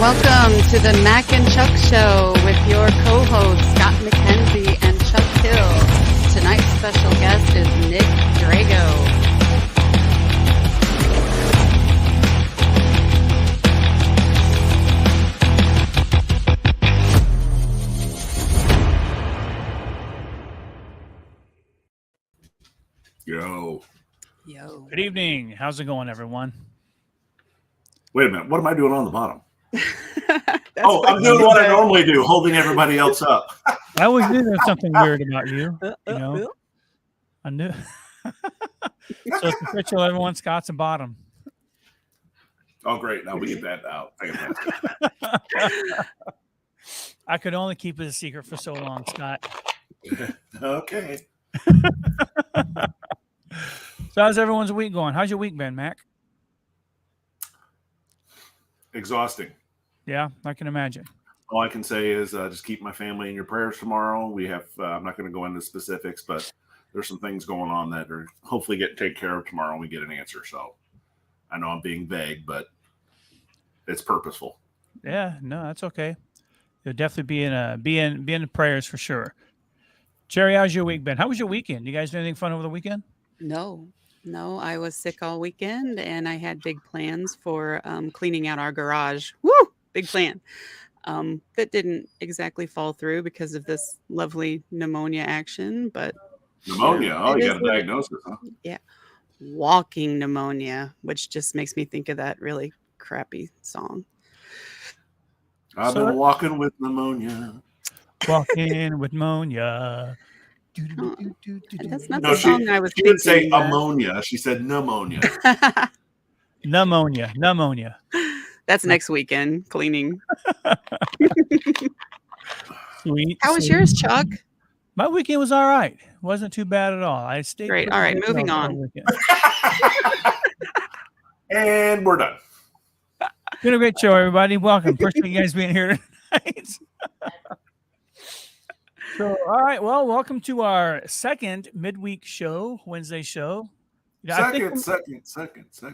welcome to the Mac and Chuck Show with your co-hosts Scott McKenzie and Chuck Hill. Tonight's special guest is Nick Drago. Yo. Good evening. How's it going, everyone? Wait a minute. What am I doing on the bottom? I'm doing what I normally do, holding everybody else up. I always knew there was something weird about you. I knew. So it's official. Everyone, Scott's a bottom. Oh, great. Now we get that out. Fantastic. I could only keep it a secret for so long, Scott. Okay. So how's everyone's week going? How's your week been, Mac? Exhausting. Yeah, I can imagine. All I can say is just keep my family in your prayers tomorrow. We have, I'm not going to go into specifics, but there's some things going on that are hopefully get taken care of tomorrow and we get an answer. So I know I'm being vague, but it's purposeful. Yeah, no, that's okay. You'll definitely be in the prayers for sure. Jerry, how's your week been? How was your weekend? You guys do anything fun over the weekend? No, I was sick all weekend and I had big plans for cleaning out our garage. Woo! Big plan. That didn't exactly fall through because of this lovely pneumonia action, but Pneumonia? Oh, you got a diagnosis, huh? Yeah. Walking pneumonia, which just makes me think of that really crappy song. I've been walking with pneumonia. Walking with pneumonia. That's not the song I was thinking. She didn't say ammonia. She said pneumonia. Pneumonia. That's next weekend, cleaning. Sweet. How was yours, Chuck? My weekend was all right. Wasn't too bad at all. I stayed great. All right, moving on. And we're done. Been a great show, everybody. Welcome. Appreciate you guys being here tonight. So, all right. Well, welcome to our second midweek show, Wednesday show.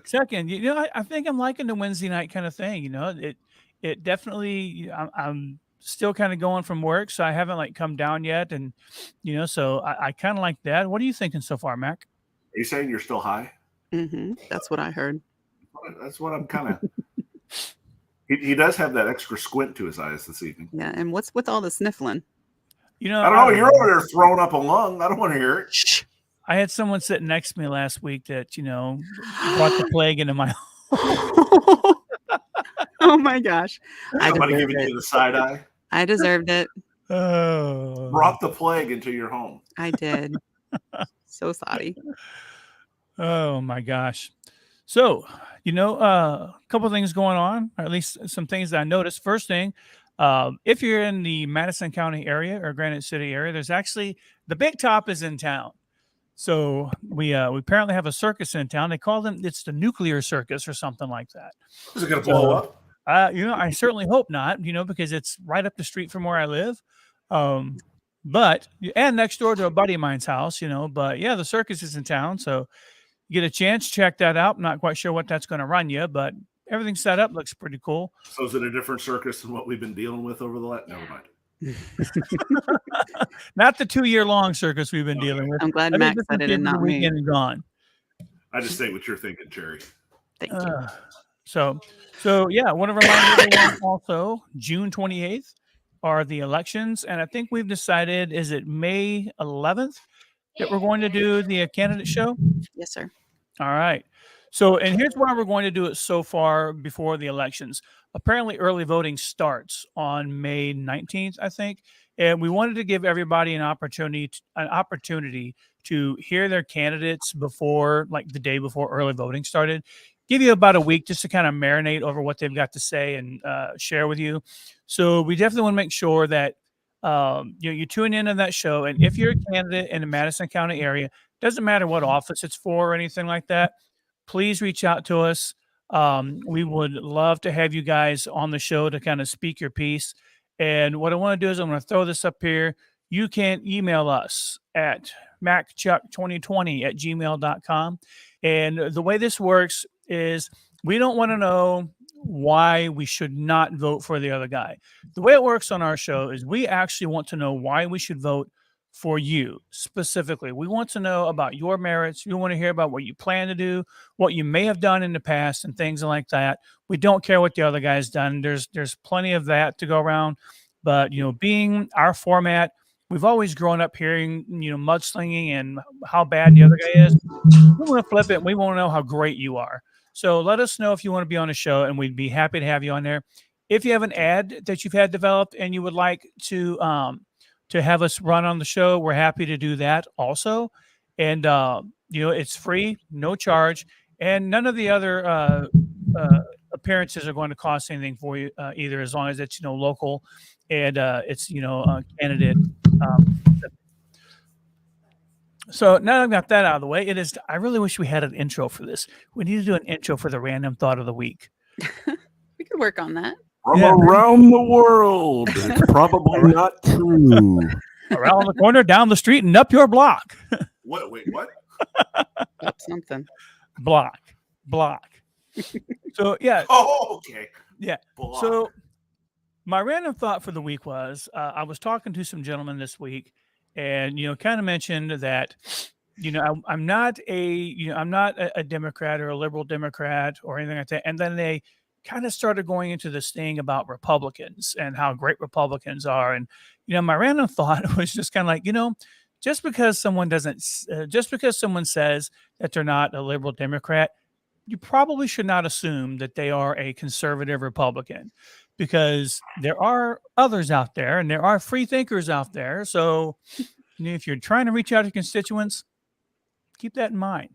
Second. You know, I think I'm liking the Wednesday night kind of thing. You know, it definitely. I'm still kind of going from work, so I haven't come down yet, and so I kind of like that. What are you thinking so far, Mac? Are you saying you're still high? Mm-hmm. That's what I heard. That's what I'm kind of. He does have that extra squint to his eyes this evening. Yeah, and what's with all the sniffling? I don't know. You're over there throwing up a lung. I don't want to hear it. Shh. I had someone sitting next to me last week that, brought the plague into my home. Oh, my gosh. Somebody giving you the side eye? I deserved it. Oh. Brought the plague into your home. I did. So sorry. Oh, my gosh. So, a couple of things going on, or at least some things that I noticed. First thing, if you're in the Madison County area or Granite City area, there's actually the Big Top is in town. So we apparently have a circus in town. They call it's the Nuclear Circus or something like that. Is it going to blow up? I certainly hope not. Because it's right up the street from where I live. But next door to a buddy of mine's house. But yeah, the circus is in town. So you get a chance, check that out. Not quite sure what that's going to run you, but everything's set up. Looks pretty cool. So is it a different circus than what we've been dealing with over the last? Never mind. Not the 2-year-long circus we've been dealing with. I'm glad Max said it and not me. And gone. I just say what you're thinking, Jerry. Thank you. So yeah, I want to remind everyone also, June 28th are the elections, and I think we've decided, is it May 11th that we're going to do the candidate show? Yes, sir. All right. So, and here's why we're going to do it so far before the elections. Apparently, early voting starts on May 19th, I think, and we wanted to give everybody an opportunity to hear their candidates before, the day before early voting started. Give you about a week just to kind of marinate over what they've got to say and share with you. So we definitely want to make sure that you tune in on that show. And if you're a candidate in the Madison County area, doesn't matter what office it's for or anything like that, please reach out to us. We would love to have you guys on the show to kind of speak your piece. And what I want to do is I'm going to throw this up here. You can email us at macchuck2020@gmail.com. And the way this works is we don't want to know why we should not vote for the other guy. The way it works on our show is we actually want to know why we should vote for you specifically. We want to know about your merits. We want to hear about what you plan to do, what you may have done in the past, and things like that. We don't care what the other guy's done. There's plenty of that to go around. But being our format, we've always grown up hearing mudslinging and how bad the other guy is. We want to flip it. And we want to know how great you are. So let us know if you want to be on the show, and we'd be happy to have you on there. If you have an ad that you've had developed and you would like to have us run on the show, we're happy to do that also. And it's free, no charge, and none of the other appearances are going to cost anything for you either, as long as it's local and it's candidate. So now I've got that out of the way, I really wish we had an intro for this. We need to do an intro for the random thought of the week. We could work on that. From around the world, it's probably not true. Around the corner, down the street, and up your block. What? Wait, what? Up something. Block. So yeah. Oh, okay. Yeah. Block. So my random thought for the week was I was talking to some gentlemen this week, and kind of mentioned that I'm not a Democrat or a liberal Democrat or anything like that, and then they kind of started going into this thing about Republicans and how great Republicans are, and my random thought was just kind of like just because someone says that they're not a liberal Democrat, you probably should not assume that they are a conservative Republican, because there are others out there and there are free thinkers out there. So if you're trying to reach out to constituents, keep that in mind.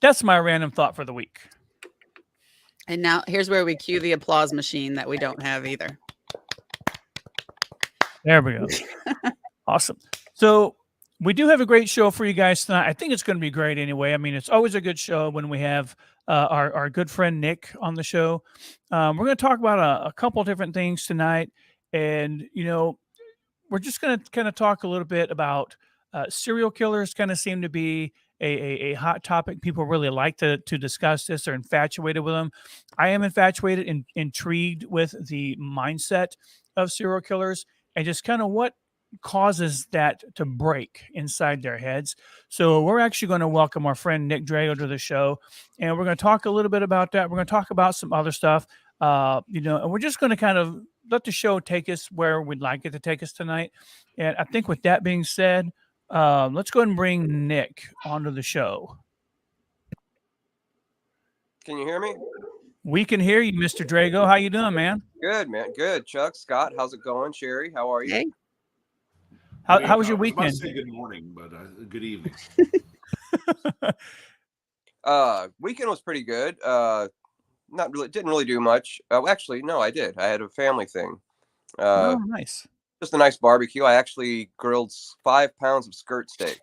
That's my random thought for the week. And now here's where we cue the applause machine that we don't have either. There we go. Awesome. So we do have a great show for you guys tonight. I think it's going to be great anyway. I mean, it's always a good show when we have our good friend Nick on the show. We're going to talk about a couple different things tonight. And, we're just going to kind of talk a little bit about serial killers. Kind of seem to be a hot topic. People really like to discuss this. They're infatuated with them. I am infatuated and intrigued with the mindset of serial killers and just kind of what causes that to break inside their heads. So we're actually going to welcome our friend Nick Drago to the show, and we're going to talk a little bit about that. We're going to talk about some other stuff, and we're just going to kind of let the show take us where we'd like it to take us tonight. And I think with that being said, let's go ahead and bring Nick onto the show. Can you hear me? We can hear you, Mr. Drago. How you doing, man? Good, man. Good. Chuck, Scott, how's it going? Sherry, how are you? Hey. How was your weekend? I was about to say good morning, but good evening. Weekend was pretty good. Not really, didn't really do much. Actually, no, I did. I had a family thing. Nice. Just a nice barbecue. I actually grilled 5 pounds of skirt steak.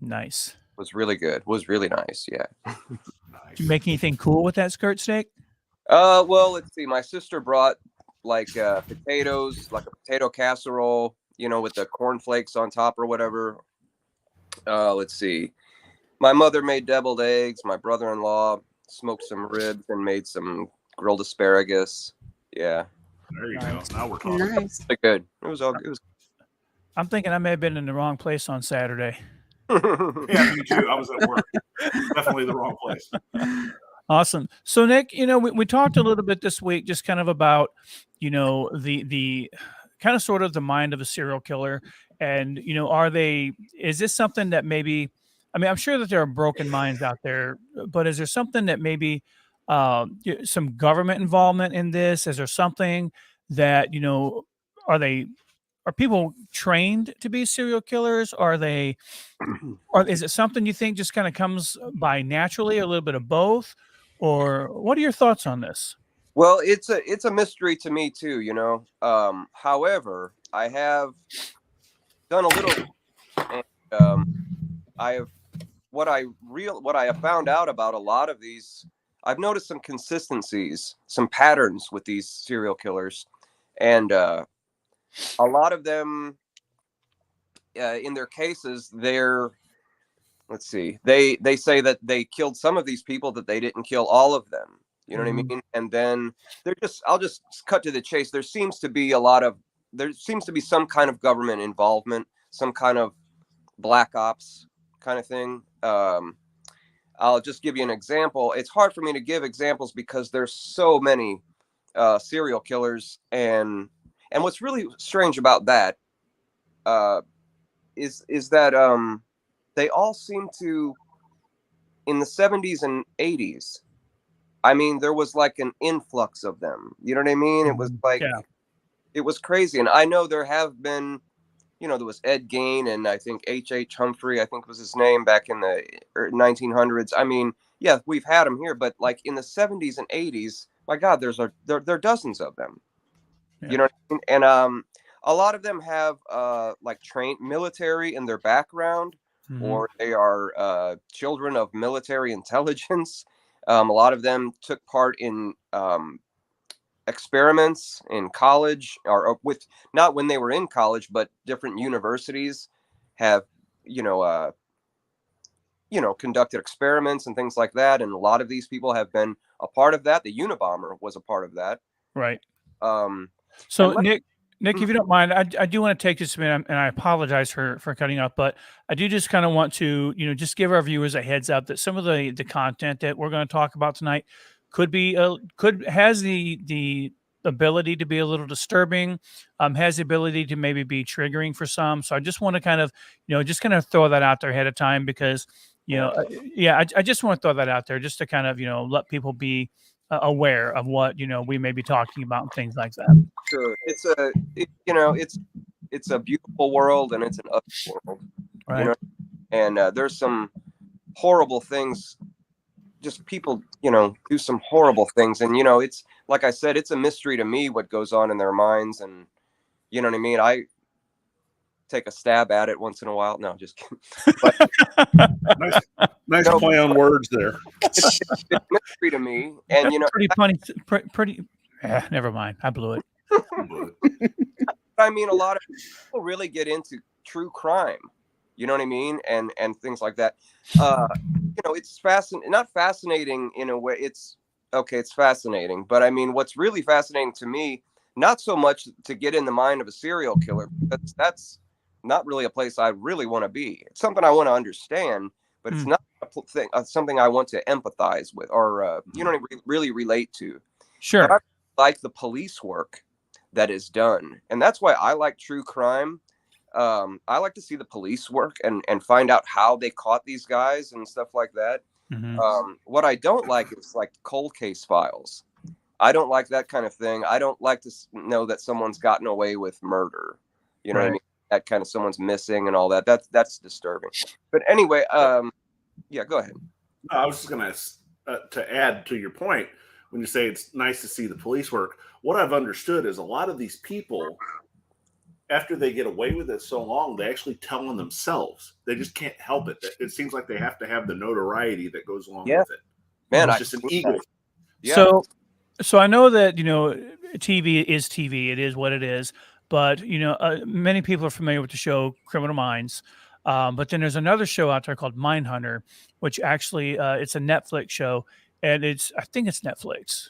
Nice. Was really good. Was really nice. Yeah. Did you make anything cool with that skirt steak? Well, let's see. My sister brought potatoes, like a potato casserole, with the cornflakes on top or whatever. Let's see. My mother made deviled eggs. My brother-in-law smoked some ribs and made some grilled asparagus. Yeah. There you go. Now we're talking. Nice. Good. It was all. It was. I'm thinking I may have been in the wrong place on Saturday. Yeah, me too. I was at work. Definitely the wrong place. Awesome. So Nick, we talked a little bit this week, just kind of about, the kind of sort of the mind of a serial killer. And, is this something that maybe, I'm sure that there are broken minds out there, but is there something that maybe some government involvement in this? Is there something that, are people trained to be serial killers? Or is it something you think just kind of comes by naturally, a little bit of both? Or what are your thoughts on this? Well, it's a mystery to me too, however, I have done a little, and what I have found out about a lot of these, I've noticed some consistencies, some patterns with these serial killers, and a lot of them, in their cases, they say that they killed some of these people, that they didn't kill all of them. You know what I mean? And then I'll just cut to the chase. There seems to be some kind of government involvement, some kind of black ops kind of thing. I'll just give you an example. It's hard for me to give examples because there's so many serial killers, and what's really strange about that is that they all seem to, in the 70s and 80s, I mean, there was like an influx of them. You know what I mean? It was like, it was crazy. And I know there have been, there was Ed Gein and I think H.H. Humphrey, I think was his name, back in the 1900s. I mean, yeah, we've had them here, but like in the 70s and 80s, my God, there are dozens of them. Yeah. You know what I mean? And a lot of them have like trained military in their background, or they are children of military intelligence. A lot of them took part in experiments in college, or with, not when they were in college, but different universities have, conducted experiments and things like that. And a lot of these people have been a part of that. The Unabomber was a part of that. Right. So Nick, if you don't mind, I do want to take just a minute, and I apologize for cutting up, but I do just kind of want to, just give our viewers a heads up that some of the content that we're going to talk about tonight has the ability to be a little disturbing, has the ability to maybe be triggering for some. So I just want to kind of, just kind of throw that out there ahead of time, because, I just want to throw that out there just to kind of, let people be aware of what we may be talking about and things like that. Sure, it's a beautiful world, and it's an ugly world, right? And there's some horrible things. Just people, do some horrible things, and it's like I said, it's a mystery to me what goes on in their minds, and you know what I mean. I take a stab at it once in a while. No, just kidding. But, nice play on words there. It's a mystery to me, and pretty funny. Pretty. Never mind. I blew it. I mean, a lot of people really get into true crime. You know what I mean, and things like that. It's fascinating. Not fascinating in a way. It's fascinating, but I mean, what's really fascinating to me, not so much to get in the mind of a serial killer. That's not really a place I really want to be. It's something I want to understand, but it's not a thing, something I want to empathize with, or really relate to. Sure. But I like the police work that is done, and that's why I like true crime. I like to see the police work and find out how they caught these guys and stuff like that. What I don't like is like cold case files. I don't like that kind of thing. I don't like to know that someone's gotten away with murder. You know what I mean? That kind of someone's missing and all that. That's disturbing. But anyway, yeah, go ahead. No, I was just going to add to your point, when you say it's nice to see the police work. What I've understood is a lot of these people, after they get away with it so long, they actually tell on themselves. They just can't help it. It seems like they have to have the notoriety that goes along with it. Man, it's just an ego. Yeah. So I know that, TV is TV. It is what it is. But, many people are familiar with the show Criminal Minds. But then there's another show out there called Mindhunter, which actually it's a Netflix show. And I think it's Netflix.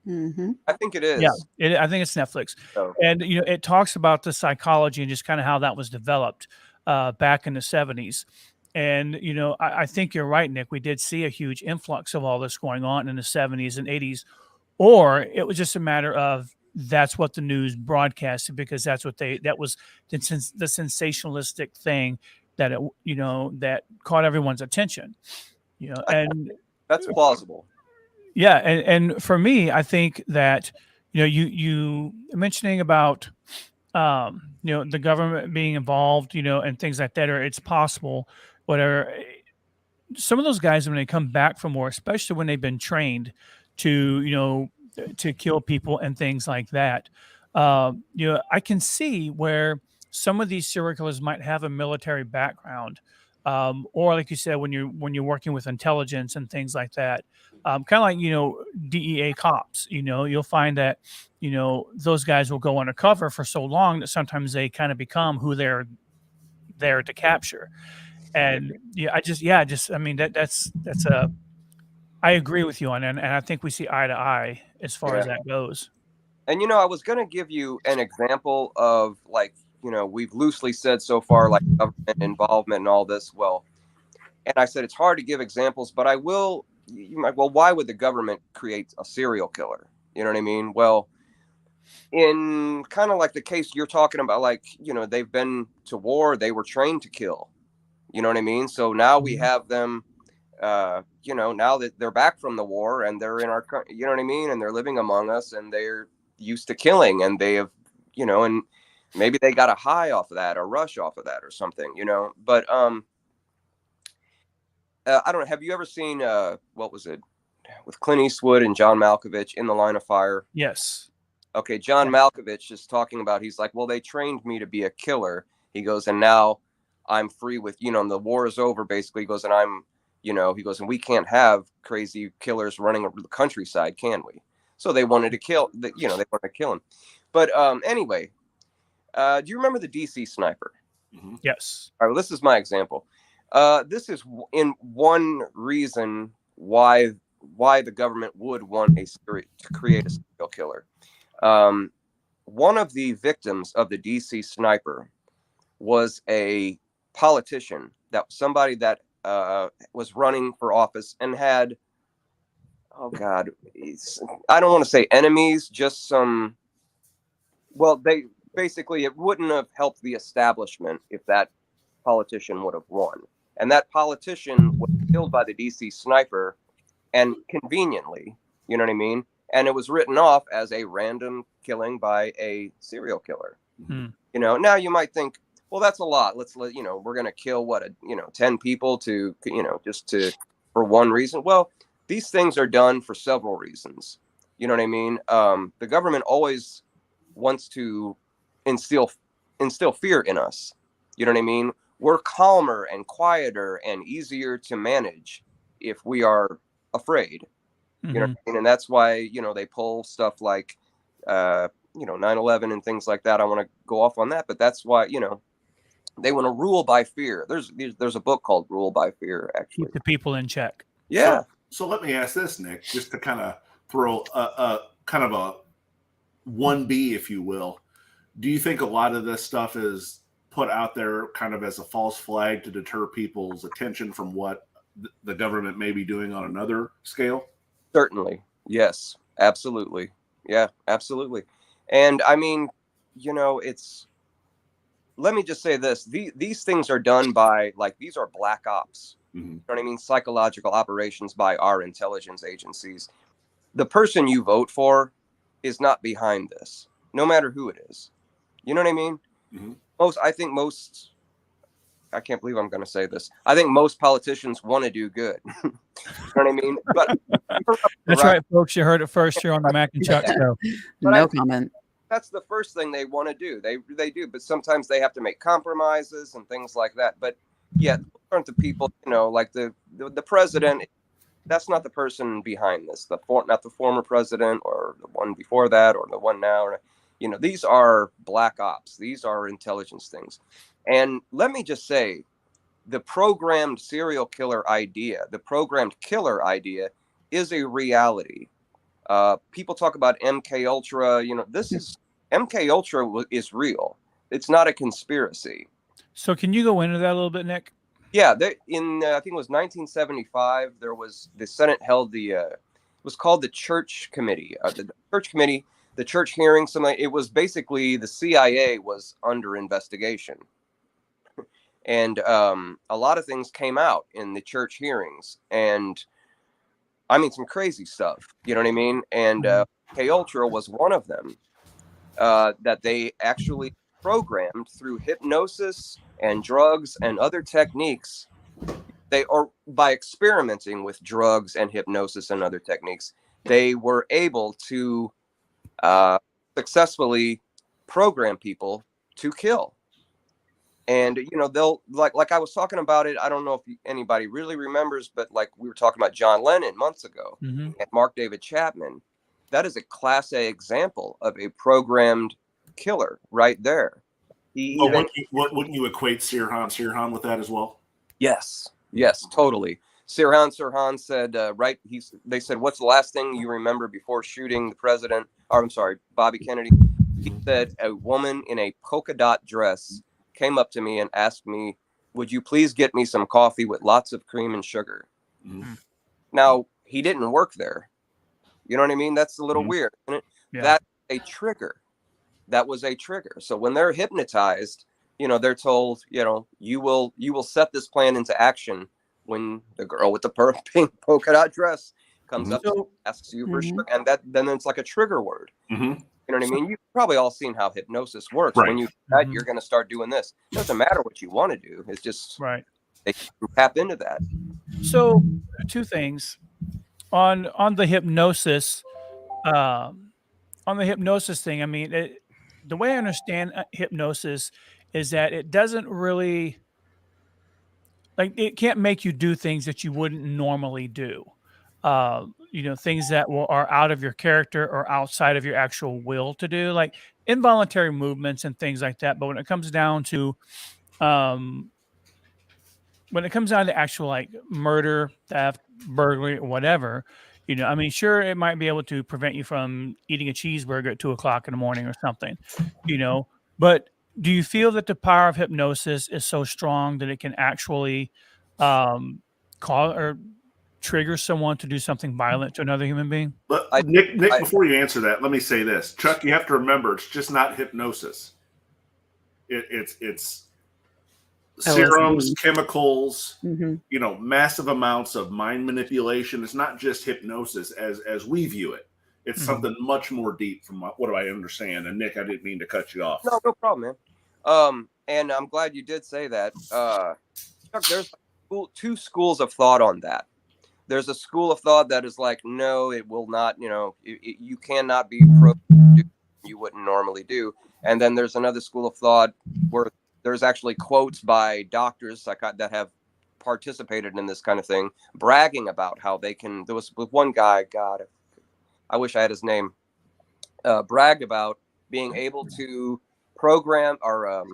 Mm-hmm. I think it is. Yeah, I think it's Netflix. Oh. And, it talks about the psychology and just kind of how that was developed back in the 70s. And, I think you're right, Nick. We did see a huge influx of all this going on in the 70s and 80s. Or it was just a matter of that's what the news broadcasted, because that was the sensationalistic thing that that caught everyone's attention. And that's plausible. Yeah, and for me, I think that you mentioning about the government being involved, and things like that, or it's possible, whatever. Some of those guys, when they come back from war, especially when they've been trained to kill people and things like that, I can see where some of these serial killers might have a military background, or like you said, when you're working with intelligence and things like that. Kind of like, DEA cops, you'll find that, those guys will go undercover for so long that sometimes they kind of become who they're there to capture. And I mean, that's I agree with you on that, and I think we see eye to eye as far as Yeah. that goes. And I was going to give you an example of, like, we've loosely said so far, like, government involvement and all this. Well, and I said it's hard to give examples, but I will. You might, well, why would the government create a serial killer? You know what I mean? Well, in kind of like the case you're talking about, like, they've been to war, they were trained to kill. You know what I mean? So now we have them, now that they're back from the war and they're in our country, you know what I mean? And they're living among us and they're used to killing, and they have, and maybe they got a high off of that or rush off of that or something, but, I don't know. Have you ever seen, what was it, with Clint Eastwood and John Malkovich, In the Line of Fire? Yes. Okay, John Malkovich is talking about, he's like, well, they trained me to be a killer. He goes, and now I'm free with, and the war is over, basically. He goes, and I'm, he goes, and we can't have crazy killers running over the countryside, can we? So they wanted to kill, they wanted to kill him. But anyway, do you remember the DC Sniper? Mm-hmm. Yes. All right, well, this is my example. This is in one reason why the government would want to create a serial killer. One of the victims of the DC Sniper was a politician, somebody that was running for office and had, oh God, I don't want to say enemies, just some. Well, it wouldn't have helped the establishment if that politician would have won. And that politician was killed by the DC Sniper, and conveniently, you know what I mean? And it was written off as a random killing by a serial killer. Hmm. Now you might think, well, that's a lot. We're going to kill 10 people for one reason. Well, these things are done for several reasons. You know what I mean? The government always wants to instill fear in us. You know what I mean? We're calmer and quieter and easier to manage if we are afraid. Mm-hmm. You know what I mean? And that's why, they pull stuff like, 9/11 and things like that. I want to go off on that, but that's why, they want to rule by fear. There's a book called Rule by Fear, actually. Keep the people in check. Yeah. So let me ask this, Nick, just to kind of throw a kind of a 1B, if you will. Do you think a lot of this stuff is put out there kind of as a false flag to deter people's attention from what the government may be doing on another scale? Certainly. Yes, absolutely. Yeah, absolutely. And I mean, let me just say this. These things are done by, like, these are black ops. Mm-hmm. You know what I mean? Psychological operations by our intelligence agencies. The person you vote for is not behind this, no matter who it is. You know what I mean? Mm-hmm. I can't believe I'm going to say this. I think most politicians want to do good. You know what I mean? But that's right, folks. You heard it first here on the Mac and Chuck show. No comment. That's the first thing they want to do. They do, but sometimes they have to make compromises and things like that. But yeah, those aren't the people, like the president. That's not the person behind this. Not the former president or the one before that or the one now. These are black ops. These are intelligence things. And let me just say, the programmed serial killer idea, the programmed killer idea, is a reality. People talk about MK Ultra. MK Ultra is real. It's not a conspiracy. So can you go into that a little bit, Nick? Yeah, in I think it was 1975. There was the Senate held it was called the Church Committee. The church hearing. It was basically the CIA was under investigation, and a lot of things came out in the church hearings, and I mean some crazy stuff. You know what I mean? And MK Ultra was one of them that they actually programmed through hypnosis and drugs and other techniques. By experimenting with drugs and hypnosis and other techniques, they were able to successfully program people to kill. And they'll like I was talking about it. I don't know if anybody really remembers, but like we were talking about John Lennon months ago, Mm-hmm. and Mark David Chapman. That is a Class A example of a programmed killer right there. Wouldn't you equate Sirhan with that as well? Yes, totally. Sirhan said, right. They said, "What's the last thing you remember before shooting the president?" Or I'm sorry, Bobby Kennedy. He said, "A woman in a polka dot dress came up to me and asked me, 'Would you please get me some coffee with lots of cream and sugar?'" Mm-hmm. Now, he didn't work there. You know what I mean? That's a little weird, isn't it? Yeah. That's a trigger. That was a trigger. So when they're hypnotized, they're told, you will set this plan into action when the girl with the pink polka dot dress comes up and asks you for sugar, and then it's like a trigger word. Mm-hmm. You know what I mean? You've probably all seen how hypnosis works. Right. When you do that, you're going to start doing this. It doesn't matter what you want to do. It's just they tap into that. So, two things on the hypnosis. On the hypnosis thing, I mean, the way I understand hypnosis is that it doesn't really, like, it can't make you do things that you wouldn't normally do. Things that are out of your character or outside of your actual will to do, like involuntary movements and things like that. But when it comes down to actual like murder, theft, burglary, or whatever, I mean, sure, it might be able to prevent you from eating a cheeseburger at 2:00 in the morning or something, but do you feel that the power of hypnosis is so strong that it can actually call or trigger someone to do something violent to another human being? Nick, before you answer that, let me say this. Chuck, you have to remember, it's just not hypnosis. It's serums, chemicals, massive amounts of mind manipulation. It's not just hypnosis as we view it. It's something much more deep from what do I understand. And Nick, I didn't mean to cut you off. No problem, man. And I'm glad you did say that. Chuck, there's two schools of thought on that. There's a school of thought that is like, no, it will not, you cannot be you wouldn't normally do. And then there's another school of thought where there's actually quotes by doctors that have participated in this kind of thing, bragging about how they can. There was one guy, God, I wish I had his name, bragged about being able to program or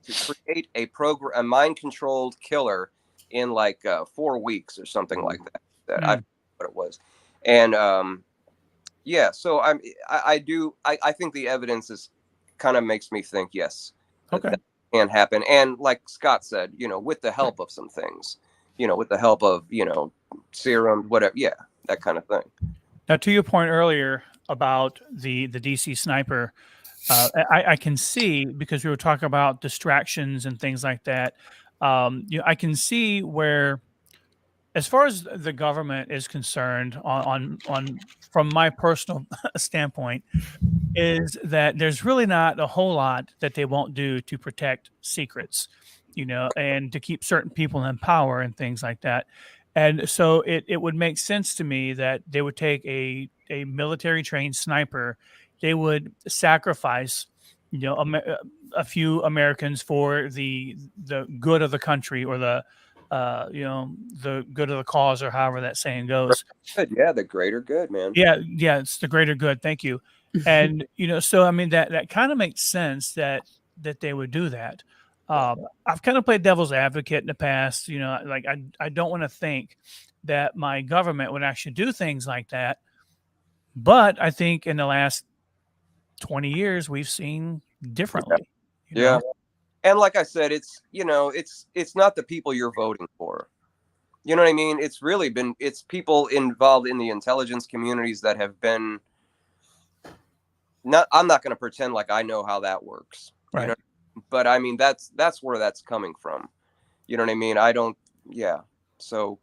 to create a mind-controlled killer in like 4 weeks or something like that. I don't know what it was. And so I think the evidence is kind of makes me think, yes, that can happen. And like Scott said, with the help of some things, with the help of, serum, whatever. Yeah, that kind of thing. Now, to your point earlier about the DC sniper, I can see, because we were talking about distractions and things like that. I can see where, as far as the government is concerned, on from my personal standpoint, is that there's really not a whole lot that they won't do to protect secrets, and to keep certain people in power and things like that. And so it would make sense to me that they would take a military trained sniper, they would sacrifice, a few Americans for the good of the country, or the good of the cause, or however that saying goes. Good. Yeah, the greater good, man. Yeah, it's the greater good. Thank you. And so I mean that kind of makes sense that they would do that. I've kind of played devil's advocate in the past. Like I don't want to think that my government would actually do things like that, but I think in the last 20 years we've seen differently. Yeah. And like I said, it's not the people you're voting for. You know what I mean? It's really it's people involved in the intelligence communities that have been I'm not going to pretend like I know how that works. Right. But I mean, that's where that's coming from. You know what I mean? I don't. Yeah. So.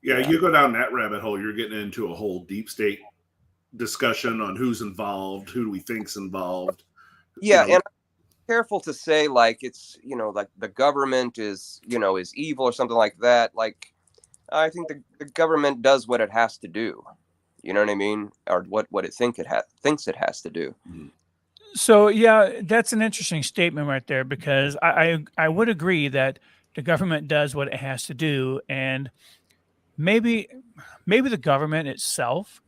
Yeah, you go down that rabbit hole, you're getting into a whole deep state discussion on who's involved, who do we think's involved. Yeah, and I'm careful to say like it's like the government is is evil or something like that. Like I think the government does what it has to do. You know what I mean? Or what it thinks it has to do. So yeah, that's an interesting statement right there, because I would agree that the government does what it has to do, and maybe the government itself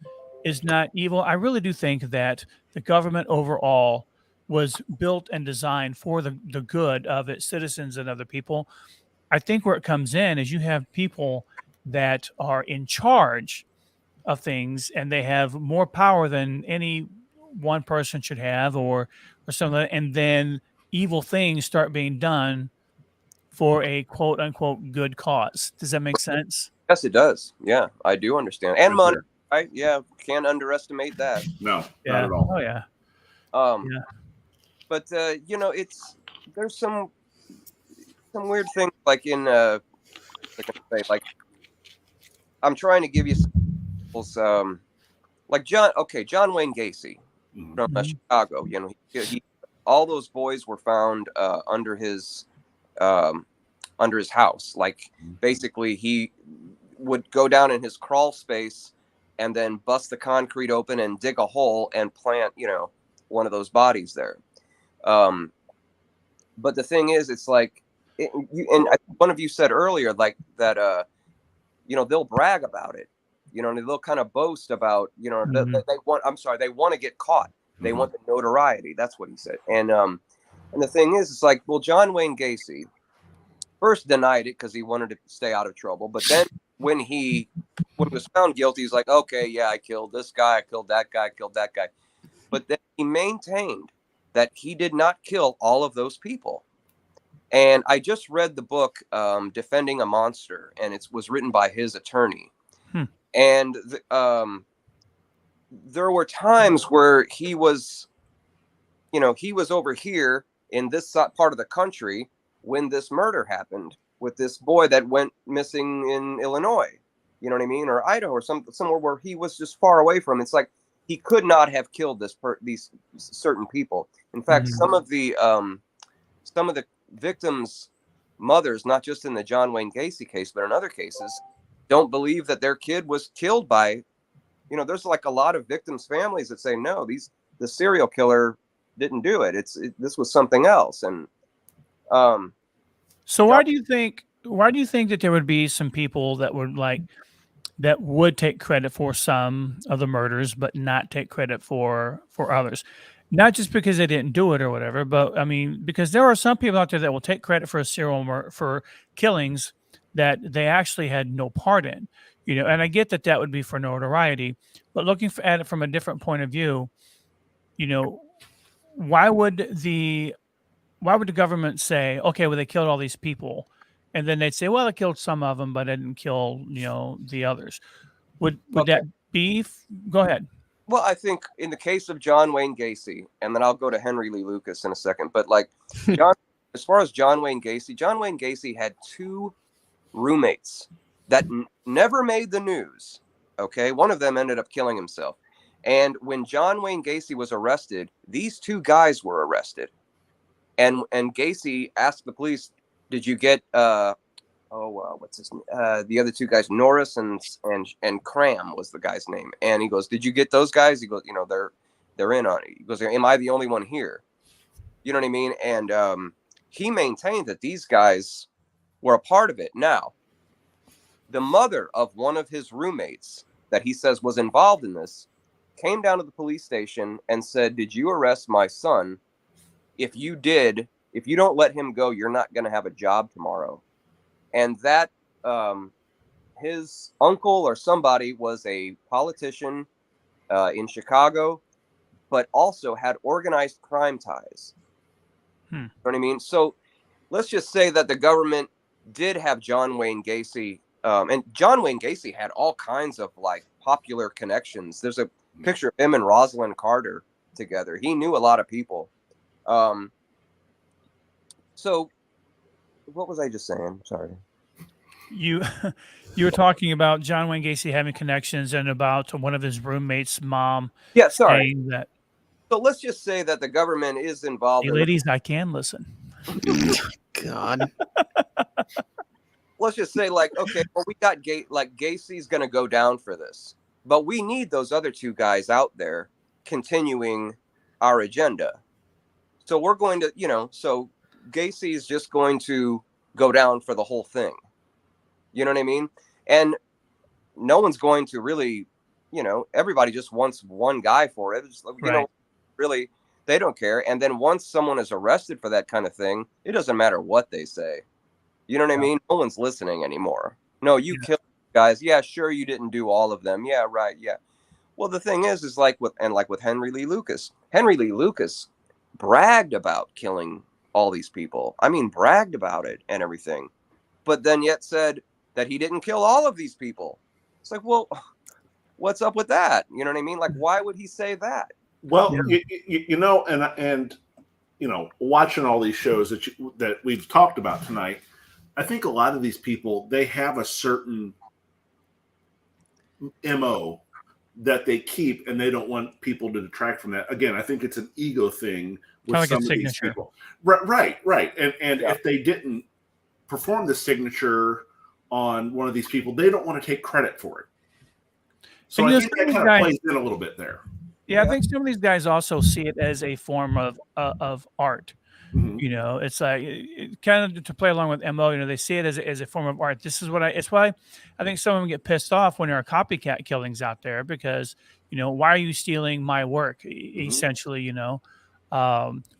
is not evil. I really do think that the government overall was built and designed for the good of its citizens and other people. I think where it comes in is you have people that are in charge of things, and they have more power than any one person should have, or something. And then evil things start being done for a quote unquote good cause. Does that make sense? Yes, it does. Yeah, I do understand. And For money, sure. right? Yeah, can't underestimate that. No, Yeah. not at all. Oh yeah. Um, Yeah. but there's some weird things like in like I'm trying to give you some examples, like John Wayne Gacy from Mhm. Chicago. He all those boys were found um, under his house. Like basically, he would go down in his crawl space and then bust the concrete open and dig a hole and plant, one of those bodies there. Um, but the thing is, it's like, one of you said earlier, like that, they'll brag about it, and they'll kind of boast about, they want, I'm sorry, they want to get caught. They want the notoriety. That's what he said. And the thing is, it's like, well, John Wayne Gacy first denied it because he wanted to stay out of trouble. But then when he was found guilty, he's like, okay, yeah, I killed this guy, I killed that guy, I killed that guy. But then he maintained that he did not kill all of those people. And I just read the book Defending a Monster, and it was written by his attorney. And there were times where he was over here in this part of the country when this murder happened with this boy that went missing in Illinois, you know what I mean? Or Idaho, or somewhere where he was just far away from. It's like he could not have killed these certain people. In fact, some of the victims' mothers, not just in the John Wayne Gacy case, but in other cases, don't believe that their kid was killed by, there's like a lot of victims' families that say, no, the serial killer didn't do it. This was something else. And so why do you think that there would be some people that would take credit for some of the murders, but not take credit for others? Not just because they didn't do it or whatever, but I mean, because there are some people out there that will take credit for for killings that they actually had no part in, and I get that would be for notoriety, but looking at it from a different point of view, why would the government say, okay, well, they killed all these people, and then they'd say, well, I killed some of them, but I didn't kill, the others? Would that be? Go ahead. Well, I think in the case of John Wayne Gacy, and then I'll go to Henry Lee Lucas in a second, but like as far as John Wayne Gacy had two roommates that never made the news. Okay. One of them ended up killing himself. And when John Wayne Gacy was arrested, these two guys were arrested. And Gacy asked the police, did you get, what's his name? The other two guys, Norris and Cram was the guy's name. And he goes, did you get those guys? He goes, they're in on it. He goes, am I the only one here? You know what I mean? And he maintained that these guys were a part of it. Now, the mother of one of his roommates that he says was involved in this came down to the police station and said, did you arrest my son? If you don't let him go, you're not going to have a job tomorrow. And that his uncle or somebody was a politician in Chicago, but also had organized crime ties. You know what I mean? So let's just say that the government did have John Wayne Gacy, and John Wayne Gacy had all kinds of like popular connections. There's a picture of him and Rosalind Carter together. He knew a lot of people. So what was I just saying? Sorry. You were talking about John Wayne Gacy having connections and about one of his roommates' mom. Yeah, sorry. Saying that. So let's just say that the government is involved. Hey, ladies, I can listen. God. Let's just say, like, okay, well, we got Gacy's going to go down for this, but we need those other two guys out there continuing our agenda. So we're going to, so Gacy is just going to go down for the whole thing. You know what I mean? And no one's going to really, everybody just wants one guy for it. Just, really, they don't care. And then once someone is arrested for that kind of thing, it doesn't matter what they say. You know what I mean? No one's listening anymore. No, you killed guys. Yeah, sure, you didn't do all of them. Yeah, right. Yeah. Well, the thing is like with Henry Lee Lucas. Henry Lee Lucas bragged about killing all these people. I mean, bragged about it and everything, but then yet said that he didn't kill all of these people. It's like, well, what's up with that? You know what I mean? Like, why would he say that? Well, Yeah. you know, and you know, watching all these shows that we've talked about tonight, I think a lot of these people, they have a certain MO that they keep, and they don't want people to detract from that. Again, I think it's an ego thing with Kind of like a some of these signature. people. Right. And Yeah. if they didn't perform the signature on one of these people, they don't want to take credit for it. So And, I you know, think some of that these kind of guys, plays in a little bit there. yeah, I Yeah. think some of these guys also see it as a form of art. Mhm. You know, it's like kind of to play along with MO. You know, they see it as a form of art. This is what it's why I think some of them get pissed off when there are copycat killings out there because you know why are you stealing my work? Essentially, you know,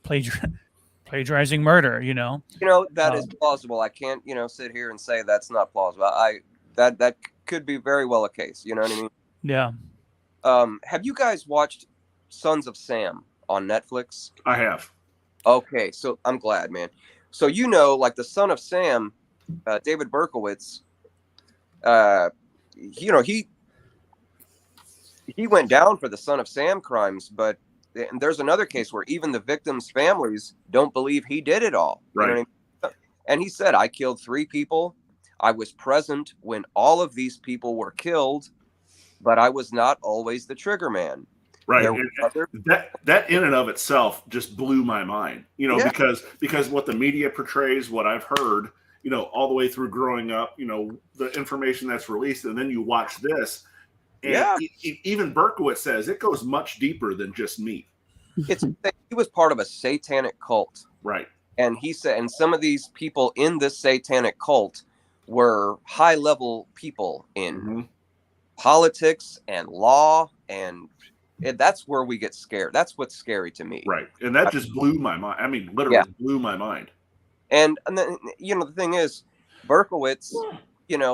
plagiarizing murder. You know, You know, that is um, plausible. I can't, sit here and say that's not plausible. That could be very well a case. You know what I mean? yeah. Have you guys watched Sons of Sam on Netflix? I have. Okay, so I'm glad, man. So like the Son of Sam, David Berkowitz, he went down for the Son of Sam crimes, but and there's another case where even the victims' families don't believe he did it all. You know Right. what I mean? And he said, "I killed 3 people. I was present when all of these people were killed, but I was not always the trigger man." Right. There were other, That in and of itself just blew my mind. You know, yeah, because what the media portrays, what I've heard, you know, all the way through growing up, you know, the information that's released, and then you watch this, and yeah. even Berkowitz says it goes much deeper than just me. He was part of a satanic cult. Right. And he said, and some of these people in this satanic cult were high level people in Mm-hmm. politics and law. And that's where we get scared. That's what's scary to me. Right. And that just blew my mind. I mean, literally Yeah. blew my mind. And then, the thing is, Berkowitz,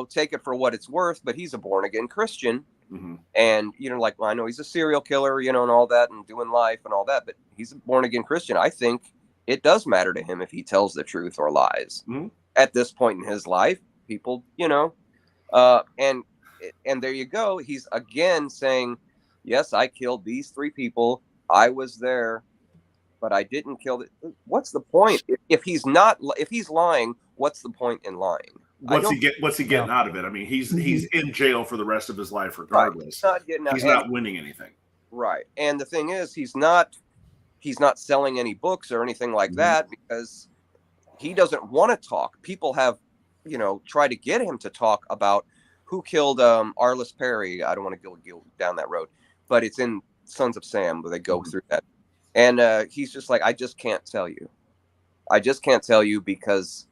take it for what it's worth, but he's a born again Christian. Mm-hmm. And, like, well, I know he's a serial killer, and all that and doing life and all that, but he's a born again Christian. I think it does matter to him if he tells the truth or lies. Mm-hmm. At this point in his life, people, and there you go. He's again saying, yes, I killed these 3 people. I was there, but I didn't kill it. What's the point? If he's lying, what's the point in lying? What's he getting out of it? I mean, he's in jail for the rest of his life, regardless. Right. Not getting out. He's not winning anything. Right. And the thing is, he's not selling any books or anything like Mm-hmm. that because he doesn't want to talk. People have, tried to get him to talk about who killed Arliss Perry. I don't want to go down that road, but it's in Sons of Sam where they go through that. And he's just like, I just can't tell you. I just can't tell you because,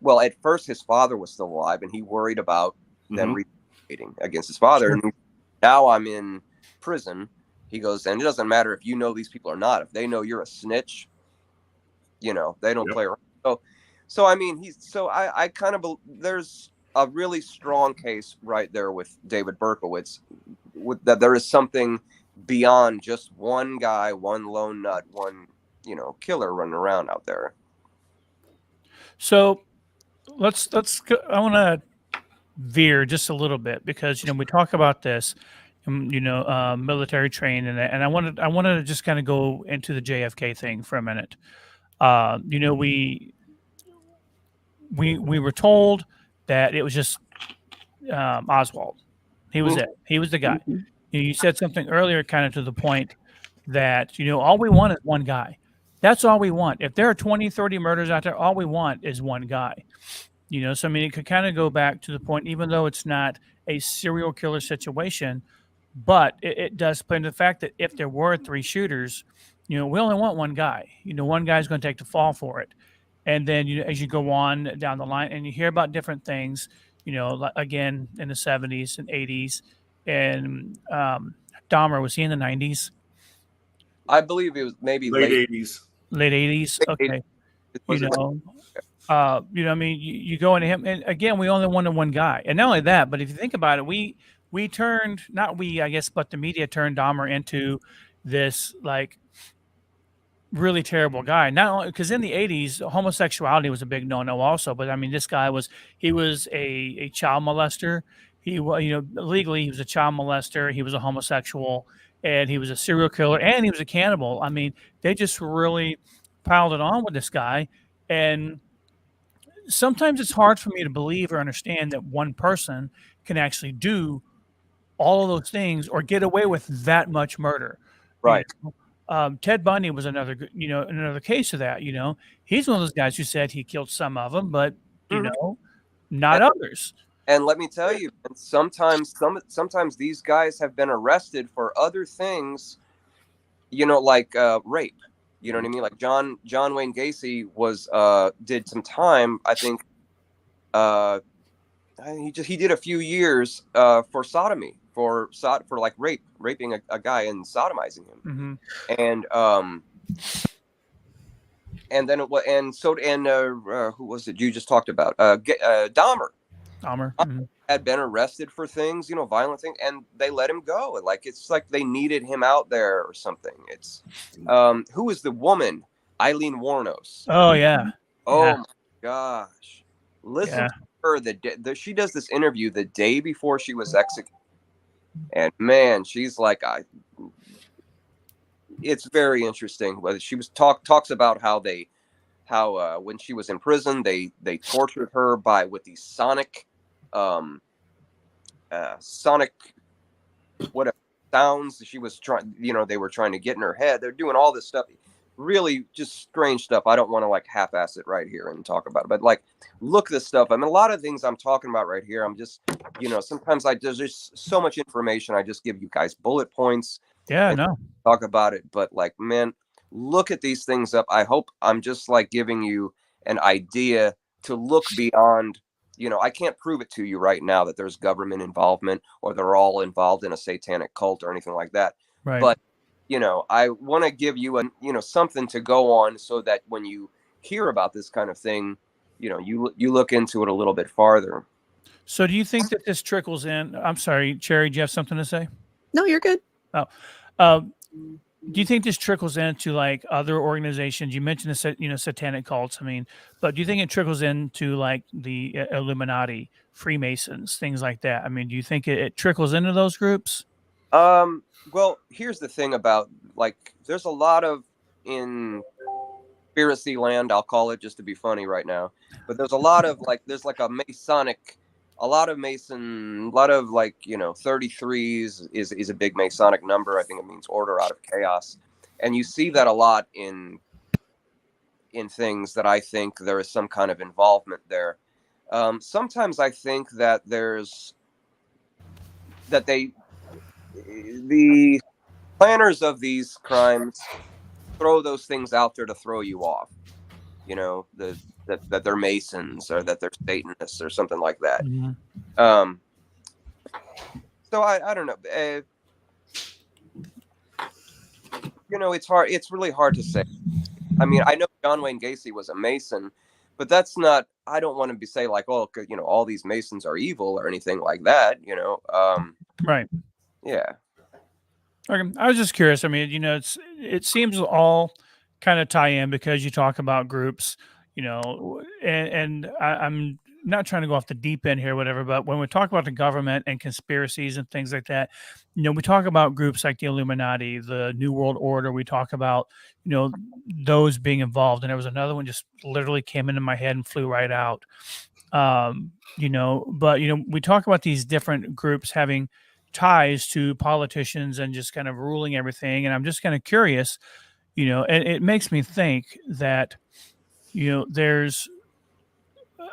well, at first his father was still alive and he worried about them retaliating against his father. Sure. And now I'm in prison. He goes, and it doesn't matter if you know these people or not. If they know you're a snitch, they don't play around. So I mean, I kind of, there's a really strong case right there with David Berkowitz that there is something beyond just one guy, one lone nut, one, killer running around out there. So let's I want to veer just a little bit because we talk about this, military train and I wanted to just kind of go into the JFK thing for a minute. We were told that it was just Oswald. He was it. He was the guy. Mm-hmm. You said something earlier, kind of to the point that all we want is one guy. That's all we want. If there are 20, 30 murders out there, all we want is one guy. So I mean, it could kind of go back to the point, even though it's not a serial killer situation, but it does play into the fact that if there were 3 shooters, we only want one guy. One guy's going to take the fall for it. And then, as you go on down the line and you hear about different things, again, in the 70s and 80s, and Dahmer, was he in the 90s? I believe it was maybe late 80s. Late 80s? Okay. You know, I mean, you go into him, and again, we only wanted one guy, and not only that, but if you think about it, we turned, not we, I guess, but the media turned Dahmer into this like really terrible guy. Not only because in the 80s, homosexuality was a big no-no also, but I mean, this guy was, he was a child molester. He was, you know, legally he was a child molester. He was a homosexual, and he was a serial killer, and he was a cannibal. I mean, they just really piled it on with this guy, and sometimes it's hard for me to believe or understand that one person can actually do all of those things or get away with that much murder. You Right. know? Ted Bundy was another, you know, another case of that. You know, he's one of those guys who said he killed some of them, but you Mhm. know, not And, others. and let me tell you, and sometimes these guys have been arrested for other things, you know, like rape. You know what I mean? Like John Wayne Gacy was did some time, I think. Uh, he did a few years for sodomy, for like raping a guy and sodomizing him. Hmm. And then it was, who was it you just talked about? Dahmer. Dahmer. Had been arrested for things, you know, violent things, and they let him go. Like, it's like they needed him out there or something. It's who is the woman? Eileen Warnos. Oh yeah, Oh yeah, my gosh. Listen yeah. to her. She does this interview the day before she was executed, and man, she's like, it's very interesting. Whether she was talks about how when she was in prison, they tortured her with these sonic whatever sounds she was trying, you know, they were trying to get in her head. They're doing all this stuff, really just strange stuff. I don't want to like half-ass it right here and talk about it, but like, look this stuff. I mean, a lot of things I'm talking about right here, I'm just, you know, sometimes there's just so much information. I just give you guys bullet points Yeah, and no. talk about it. But like, man, look at these things up. I hope I'm just like giving you an idea to look beyond. You know, I can't prove it to you right now that there's government involvement or they're all involved in a satanic cult or anything like that. Right. But, you know, I want to give you something to go on so that when you hear about this kind of thing, you know, you look into it a little bit farther. So, do you think that this trickles in? I'm sorry, Cherry. Do you have something to say? No, you're good. Oh, do you think this trickles into like other organizations? You mentioned the satanic cults. I mean, but do you think it trickles into like the Illuminati, Freemasons, things like that? I mean, do you think it trickles into those groups? Well, here's the thing about, like, there's a lot of, in conspiracy land, I'll call it, just to be funny right now, but there's a lot of like, there's like a lot of like, you know, 33s is a big Masonic number. I think it means order out of chaos. And you see that a lot in things that I think there is some kind of involvement there. Sometimes I think that the planners of these crimes throw those things out there to throw you off. You know, that they're Masons or that they're Satanists or something like that. Mhm. So I don't know. You know, it's really hard to say. I mean, I know John Wayne Gacy was a Mason, but that's not. I don't want to say like, oh, you know, all these Masons are evil or anything like that. You know. Right. Yeah. Okay. I was just curious. I mean, you know, it seems all kind of tie in because you talk about groups, you know, and I'm not trying to go off the deep end here, whatever. But when we talk about the government and conspiracies and things like that, you know, we talk about groups like the Illuminati, the New World Order. We talk about, you know, those being involved. And there was another one just literally came into my head and flew right out. You know, but you know, we talk about these different groups having ties to politicians and just kind of ruling everything. And I'm just kind of curious, you know, and it makes me think that, you know, there's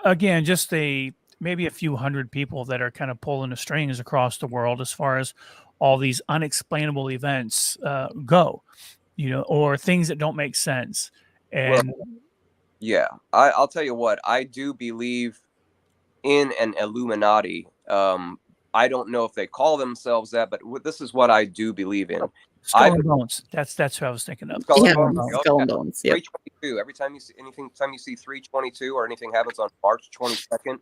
again just maybe a few hundred people that are kind of pulling the strings across the world as far as all these unexplainable events go, you know, or things that don't make sense. Well, And yeah. I'll tell you what. I do believe in an Illuminati. I don't know if they call themselves that, but this is what I do believe in. Skull and Bones. That's who I was thinking of. Skull Yeah, and Bones. Skull and Bones. Yep. 322. Every time you see anything, time you see 322 or anything happens on March 22nd,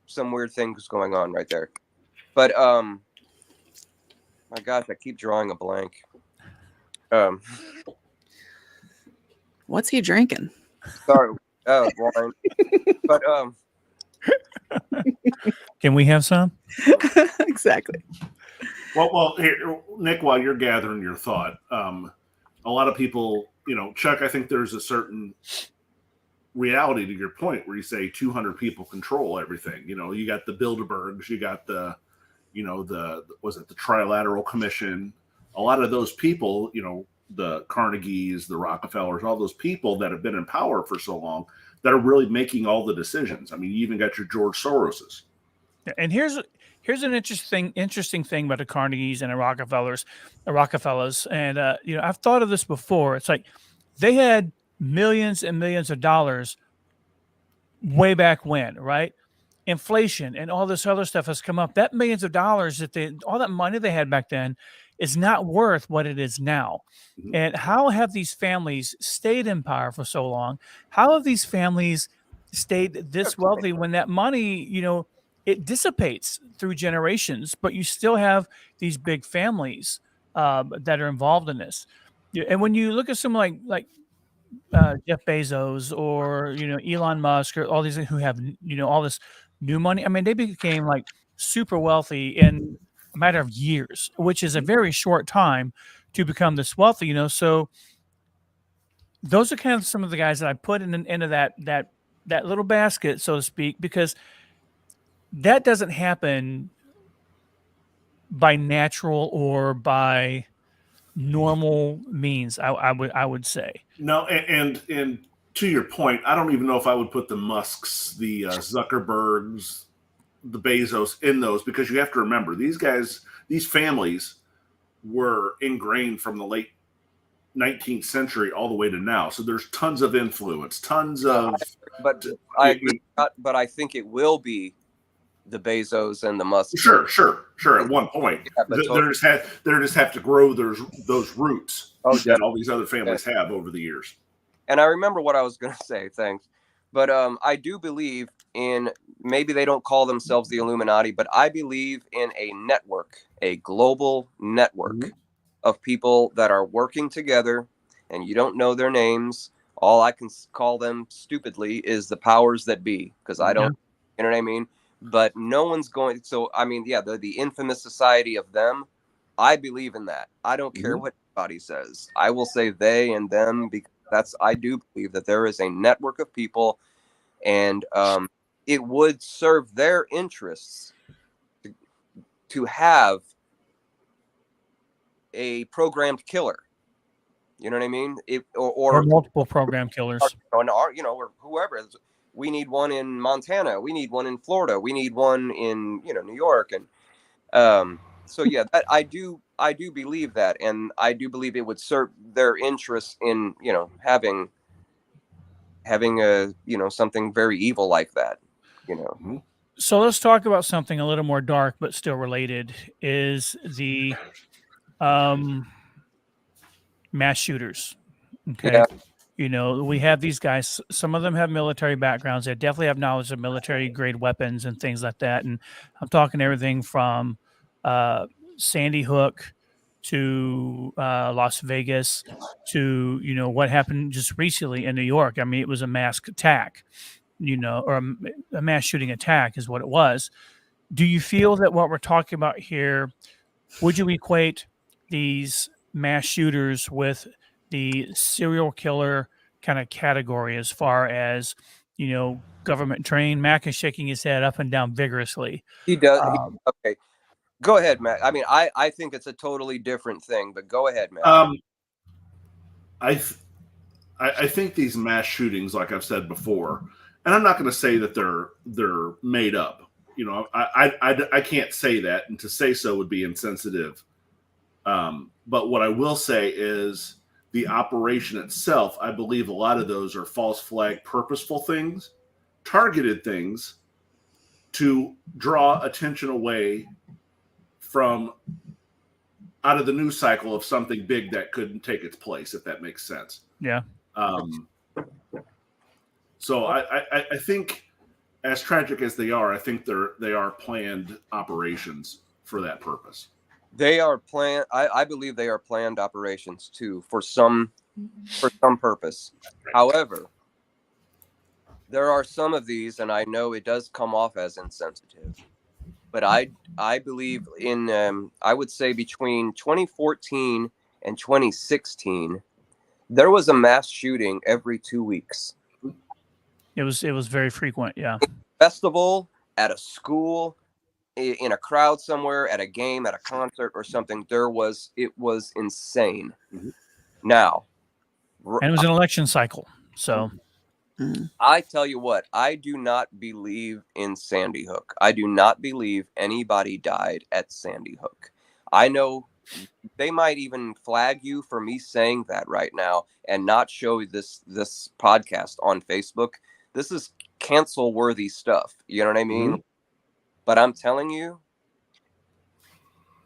some weird thing's going on right there. But my gosh, I keep drawing a blank. What's he drinking? Sorry, wine. But Can we have some? Exactly. Well, here, Nick, while you're gathering your thought, a lot of people, Chuck, I think there's a certain reality to your point where you say 200 people control everything. You got the Bilderbergs, you got the Trilateral Commission. A lot of those people, the Carnegies, the Rockefellers, all those people that have been in power for so long that are really making all the decisions. I mean, you even got your George Soroses. And here's an interesting thing about the Carnegies and the Rockefellers. And I've thought of this before. It's like they had millions and millions of dollars way back when, right? Inflation and all this other stuff has come up. That millions of dollars all that money they had back then is not worth what it is now. Mm-hmm. And how have these families stayed in power for so long? How have these families stayed this wealthy when that money, it dissipates through generations, but you still have these big families that are involved in this. And when you look at someone like Jeff Bezos or Elon Musk or all these who have all this new money, I mean, they became like super wealthy in a matter of years, which is a very short time to become this wealthy. So those are kind of some of the guys that I put into that little basket, so to speak, because that doesn't happen by natural or by normal means. I would say. No, and to your point, I don't even know if I would put the Musks, the Zuckerbergs, the Bezos in those, because you have to remember these guys, these families were ingrained from the late 19th century all the way to now. So there's tons of influence, tons of. But I agree. But I think it will be the Bezos and the Musk. Sure. At one point, they just have to grow those roots that all these other families have over the years. And I remember what I was going to say. Thanks. But I do believe in, maybe they don't call themselves the Illuminati, but I believe in a network, a global network of people that are working together, and you don't know their names. All I can call them stupidly is the powers that be, because I don't, you know what I mean? But no one's going. So, I mean, the infamous society of them, I believe in that. I don't care what anybody says. I will say they and them, because I do believe that there is a network of people, and it would serve their interests to have a programmed killer. You know what I mean? Or multiple program killers. Or whoever. We need one in Montana. We need one in Florida. We need one in New York. And so that I do believe that, and I do believe it would serve their interests in having a something very evil like that. So let's talk about something a little more dark but still related. Is the mass shooters? Okay. Yeah. We have these guys. Some of them have military backgrounds. They definitely have knowledge of military grade weapons and things like that. And I'm talking everything from Sandy Hook to Las Vegas to what happened just recently in New York. I mean, it was a mass attack, or a mass shooting attack is what it was. Do you feel that what we're talking about here, would you equate these mass shooters with the serial killer kind of category as far as, government trained? Mac is shaking his head up and down vigorously. He does. Okay. Go ahead, Matt. I mean, I think it's a totally different thing, but go ahead, Matt. I think these mass shootings, like I've said before, and I'm not going to say that they're made up. I can't say that, and to say so would be insensitive. But what I will say is the operation itself, I believe a lot of those are false flag, purposeful things, targeted things to draw attention away from out of the news cycle of something big that couldn't take its place, if that makes sense. Yeah. So I think, as tragic as they are, I think they are planned operations for that purpose. They are planned. I believe they are planned operations too, for some purpose. However, there are some of these, and I know it does come off as insensitive, but I believe in I would say between 2014 and 2016, there was a mass shooting every 2 weeks. It was very frequent. Yeah. Festival, at a school, in a crowd somewhere, at a game, at a concert or something. It was insane. Mm-hmm. Now, And it was an election cycle. So I tell you what, I do not believe in Sandy Hook. I do not believe anybody died at Sandy Hook. I know they might even flag you for me saying that right now and not show this podcast on Facebook. This is cancel worthy stuff. You know what I mean? Mm-hmm. But I'm telling you,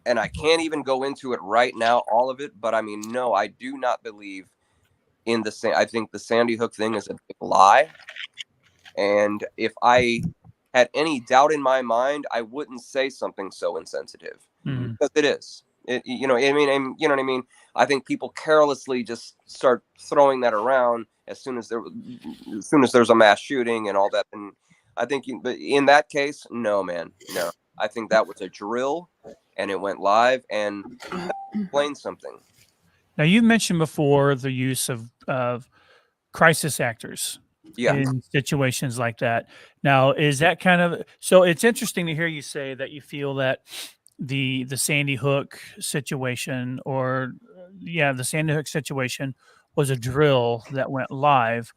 and I can't even go into it right now, all of it, but I mean, no, I do not believe in I think the Sandy Hook thing is a big lie. And if I had any doubt in my mind, I wouldn't say something so insensitive, because it is. You know what I mean? I think people carelessly just start throwing that around as soon as there's a mass shooting and all that. And I think in that case, no, man, no. I think that was a drill, and it went live, and explained something. now you mentioned before the use of crisis actors in situations like that. Now, is that kind of, so it's interesting to hear you say that you feel that the Sandy Hook situation, or the Sandy Hook situation was a drill that went live.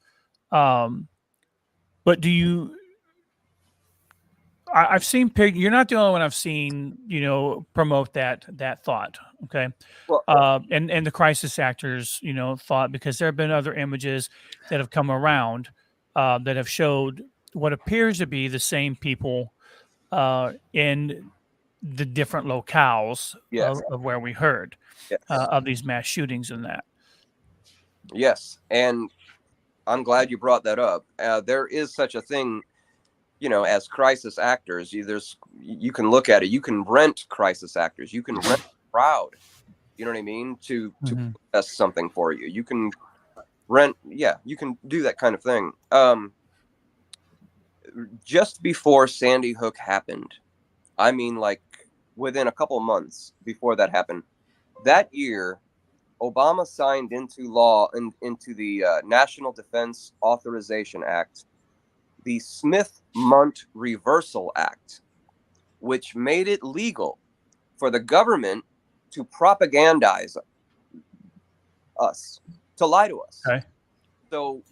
But do you, I've seen you're not the only one I've seen, promote that thought. Okay. Well, and the crisis actors, thought, because there have been other images that have come around that have showed what appears to be the same people in the different locales of where we heard of these mass shootings and that. Yes. And I'm glad you brought that up. There is such a thing, as crisis actors. You can look at it. You can rent crisis actors. You can rent a crowd. You know what I mean? To protest something for you. You can rent. Yeah, you can do that kind of thing. Just before Sandy Hook happened, I mean, like within a couple months before that happened, that year, Obama signed into law into the National Defense Authorization Act, the Smith-Mundt Reversal Act, which made it legal for the government to propagandize us, to lie to us. Okay. So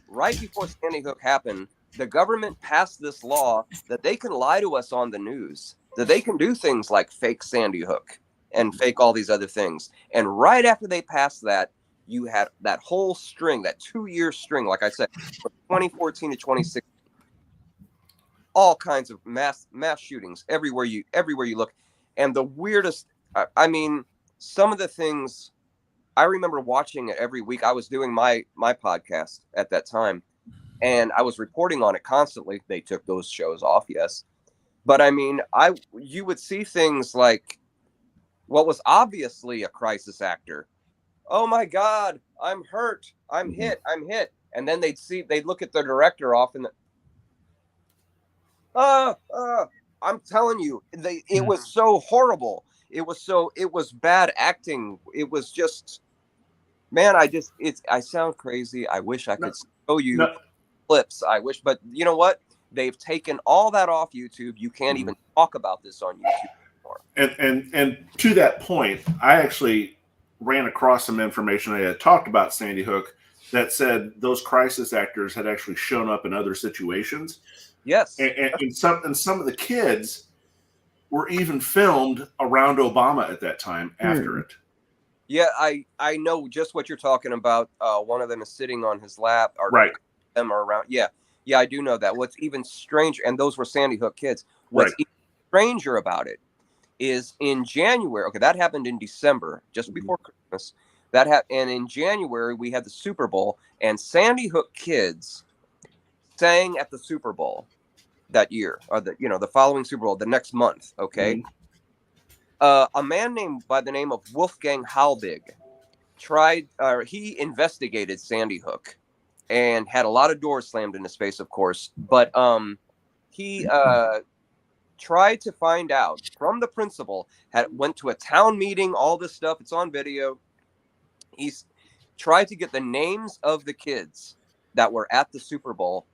right before Sandy Hook happened, the government passed this law that they can lie to us on the news, that they can do things like fake Sandy Hook and fake all these other things. And right after they passed that, you had that whole string, that 2-year string, like I said, from 2014 to 2016, all kinds of mass shootings everywhere you look. And the weirdest, I mean, some of the things, I remember watching it every week. I was doing my podcast at that time, and I was reporting on it constantly. They took those shows off, yes. But I mean, you would see things like what was obviously a crisis actor. Oh my God, I'm hurt. I'm hit. And then they'd look at the director off and I'm telling you, it was so horrible. It was bad acting. It was just, man, I sound crazy. I wish I could show you clips. I wish, but you know what? They've taken all that off YouTube. You can't even talk about this on YouTube anymore. And to that point, I actually ran across some information. I had talked about Sandy Hook that said those crisis actors had actually shown up in other situations. Yes. And some of the kids were even filmed around Obama at that time after it. Yeah, I know just what you're talking about. One of them is sitting on his lap. Or right. Them are around. Yeah, I do know that. What's even stranger, and those were Sandy Hook kids. What's even stranger about it is in January. Okay, that happened in December, just before Christmas. And in January we had the Super Bowl, and Sandy Hook kids sang at the Super Bowl that year, or the following Super Bowl, the next month. Okay, a man named by the name of Wolfgang Halbig he investigated Sandy Hook and had a lot of doors slammed in his face, of course, but he tried to find out from the principal, went to a town meeting, all this stuff, it's on video. He's tried to get the names of the kids that were at the Super Bowl.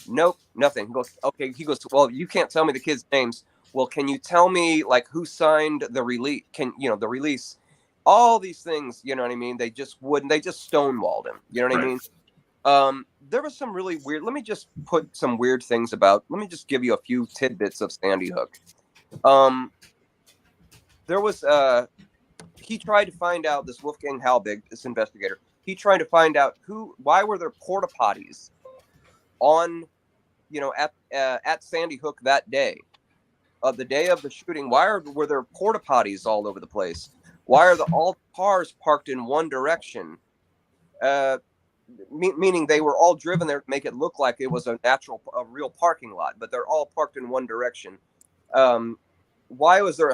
Nope, nothing. He goes, okay. He goes, well, you can't tell me the kids' names. Well, can you tell me like who signed the release? The release? All these things, you know what I mean? They just wouldn't. They just stonewalled him. You know what I mean? There was some really weird. Let me just put some weird things about. Let me just give you a few tidbits of Sandy Hook. There was he tried to find out, this Wolfgang Halbig, this investigator. He tried to find out why were there porta potties on, at Sandy Hook that day, the day of the shooting. Were there porta potties all over the place? Why are all cars parked in one direction? Meaning they were all driven there to make it look like it was a real parking lot, but they're all parked in one direction. Why was there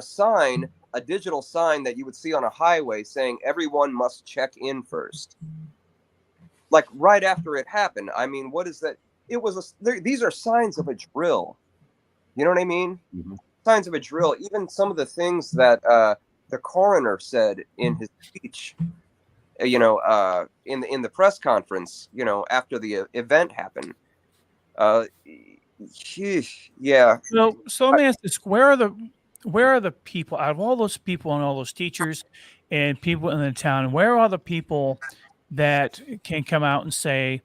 a digital sign that you would see on a highway saying everyone must check in first? Like right after it happened. I mean, what is that? These are signs of a drill. You know what I mean? Mm-hmm. Signs of a drill. Even some of the things that the coroner said in his speech, in the press conference, after the event happened. Yeah. So let me ask this: where are the people out of all those people and all those teachers and people in the town? Where are the people that can come out and say,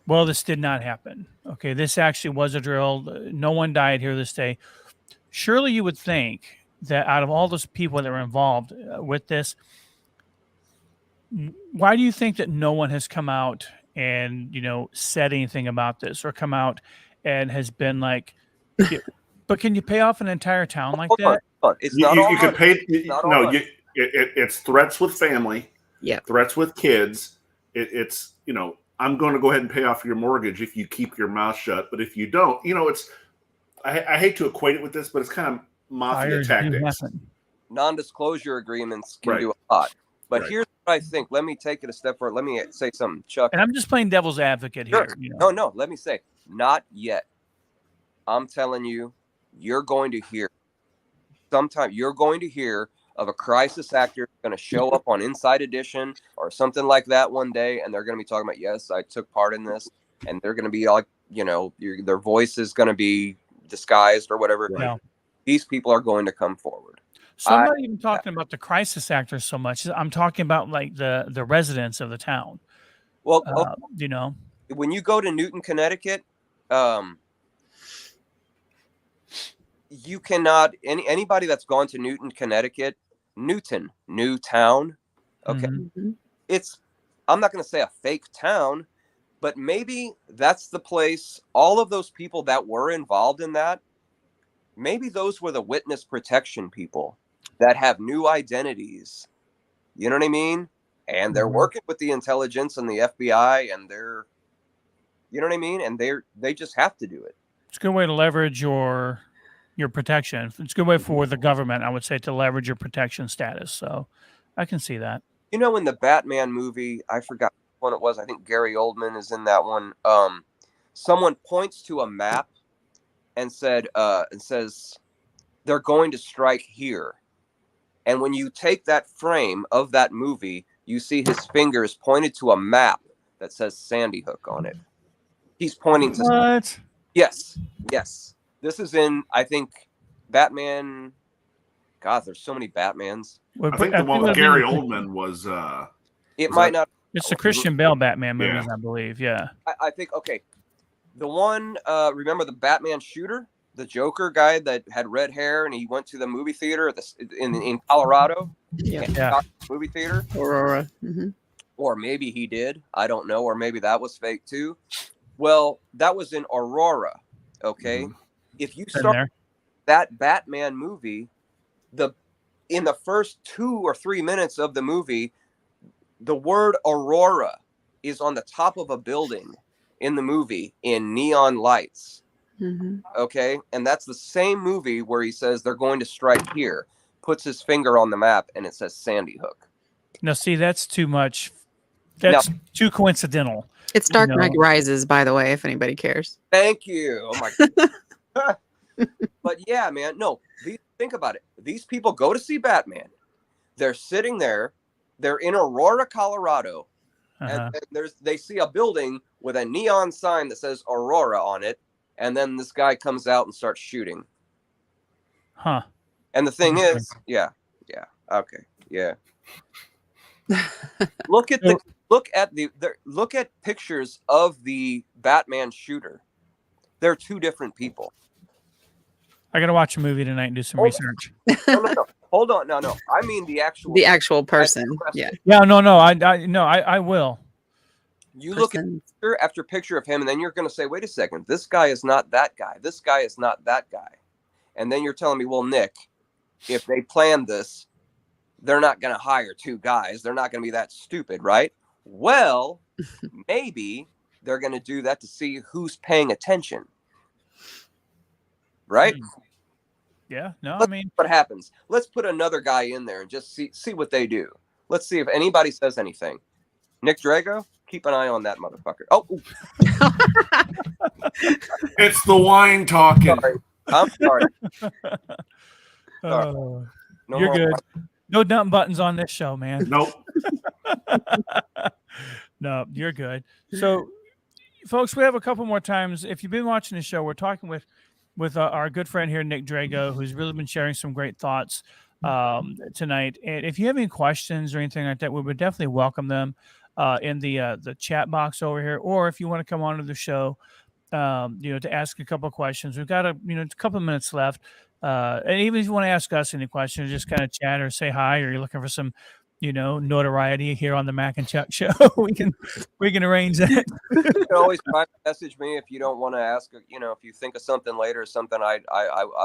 "Well, this did not happen. Okay, this actually was a drill. No one died here this day." Surely you would think that out of all those people that were involved with this, why do you think that no one has come out and said anything about this, or come out and has been like, but can you pay off an entire town like that? It's not you could pay. It's threats with family. Yeah. Threats with kids. It's I'm going to go ahead and pay off your mortgage if you keep your mouth shut. But if you don't, I hate to equate it with this, but it's kind of mafia tactics. Non-disclosure agreements can do a lot. But here's what I think. Let me take it a step further. Let me say something, Chuck. And I'm just playing devil's advocate here. No. Let me say, not yet. I'm telling you, you're going to hear of a crisis actor going to show up on Inside Edition or something like that one day, and they're going to be talking about, yes, I took part in this, and they're going to be like, their voice is going to be disguised or whatever. Right. These people are going to come forward. So I'm not even talking about the crisis actors so much. I'm talking about like the residents of the town. Well, when you go to Newton, Connecticut, you cannot, anybody that's gone to Newton, Connecticut, new town. Okay. Mm-hmm. I'm not going to say a fake town, but maybe that's the place. All of those people that were involved in that, maybe those were the witness protection people that have new identities. You know what I mean? And they're working with the intelligence and the FBI, and they're, you know what I mean? And they just have to do it. It's a good way to leverage your protection. It's a good way for the government, I would say, to leverage your protection status. So I can see that. In the Batman movie, I forgot what it was. I think Gary Oldman is in that one. Someone points to a map and says they're going to strike here. And when you take that frame of that movie, you see his fingers pointed to a map that says Sandy Hook on it. He's pointing to what? Yes. This is in, I think, Batman. God, there's so many Batmans. I think the one with Gary Oldman was. It's the Christian Bale Batman movies, I believe. Yeah. I think, okay. The one, remember the Batman shooter? The Joker guy that had red hair, and he went to the movie theater in Colorado. Yeah. Movie theater. Aurora. Mm-hmm. Or maybe he did. I don't know. Or maybe that was fake too. Well, that was in Aurora. Okay. Mm-hmm. If you start that Batman movie, in the first 2 or 3 minutes of the movie, the word Aurora is on the top of a building in the movie in neon lights. Mm-hmm. Okay. And that's the same movie where he says they're going to strike here, puts his finger on the map, and it says Sandy Hook. Now, see, that's too much. That's too coincidental. It's Dark Knight Rises, by the way, if anybody cares. Thank you. Oh my God. But yeah, man, no, think about it. These people go to see Batman. They're sitting there. They're in Aurora, Colorado. And they see a building with a neon sign that says Aurora on it. And then this guy comes out and starts shooting. Huh. And the thing is, okay. Yeah. Look at pictures of the Batman shooter. They're two different people. I gotta watch a movie tonight and do some research. No. Hold on. No. I mean the actual person. Yeah. Yeah. No. I will. You look at picture after picture of him, and then you're going to say, "Wait a second, this guy is not that guy. This guy is not that guy." And then you're telling me, "Well, Nick, if they planned this, they're not going to hire two guys. They're not going to be that stupid, right?" Well, maybe they're going to do that to see who's paying attention, right? Yeah. No. I mean, what happens? Let's put another guy in there and just see what they do. Let's see if anybody says anything. Nick Drago, keep an eye on that motherfucker. Oh, it's the wine talking. I'm sorry. No, you're good. No dumb buttons on this show, man. Nope. No, you're good. So, folks, we have a couple more times. If you've been watching the show, we're talking with our good friend here, Nick Drago, who's really been sharing some great thoughts tonight. And if you have any questions or anything like that, we would definitely welcome them in the chat box over here, or if you want to come onto the show, to ask a couple of questions. We've got a couple of minutes left, and even if you want to ask us any questions, just kind of chat or say hi, or you're looking for some notoriety here on the Mac and Chuck show, we can arrange that. You can always try to message me if you don't want to ask. If you think of something later or something, I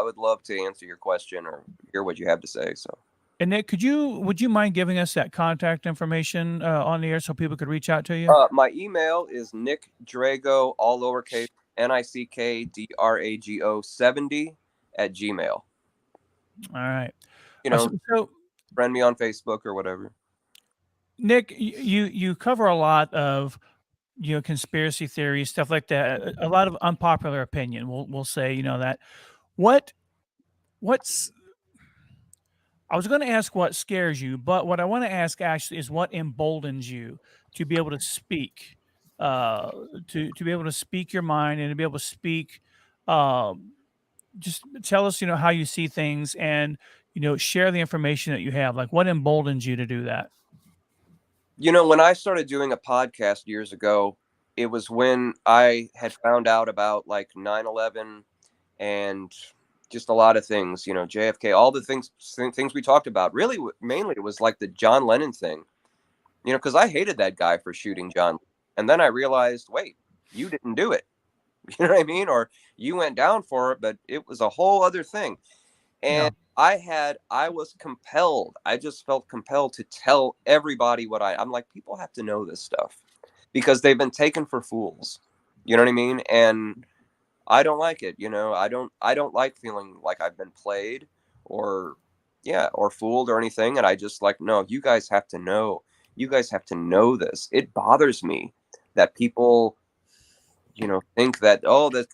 would love to answer your question or hear what you have to say. So. And Nick, would you mind giving us that contact information on the air so people could reach out to you? My email is Nick Drago, all lowercase, NickDrago 70 @gmail. All right. So friend me on Facebook or whatever. Nick, you cover a lot of conspiracy theories, stuff like that. A lot of unpopular opinion. We'll say that. What's I was going to ask what scares you, but what I want to ask actually is what emboldens you to be able to speak, to be able to speak your mind and to be able to speak. Just tell us, how you see things, and share the information that you have. Like, what emboldens you to do that? When I started doing a podcast years ago, it was when I had found out about like 9/11 and just a lot of things, JFK, all the things we talked about. Really, mainly it was like the John Lennon thing, because I hated that guy for shooting John. And then I realized, wait, you didn't do it. You know what I mean? Or you went down for it, but it was a whole other thing. And I was compelled. I just felt compelled to tell everybody I'm like, people have to know this stuff because they've been taken for fools. You know what I mean? And I don't like it. I don't like feeling like I've been played or fooled or anything. And I just like, no, you guys have to know. You guys have to know this. It bothers me that people, think that,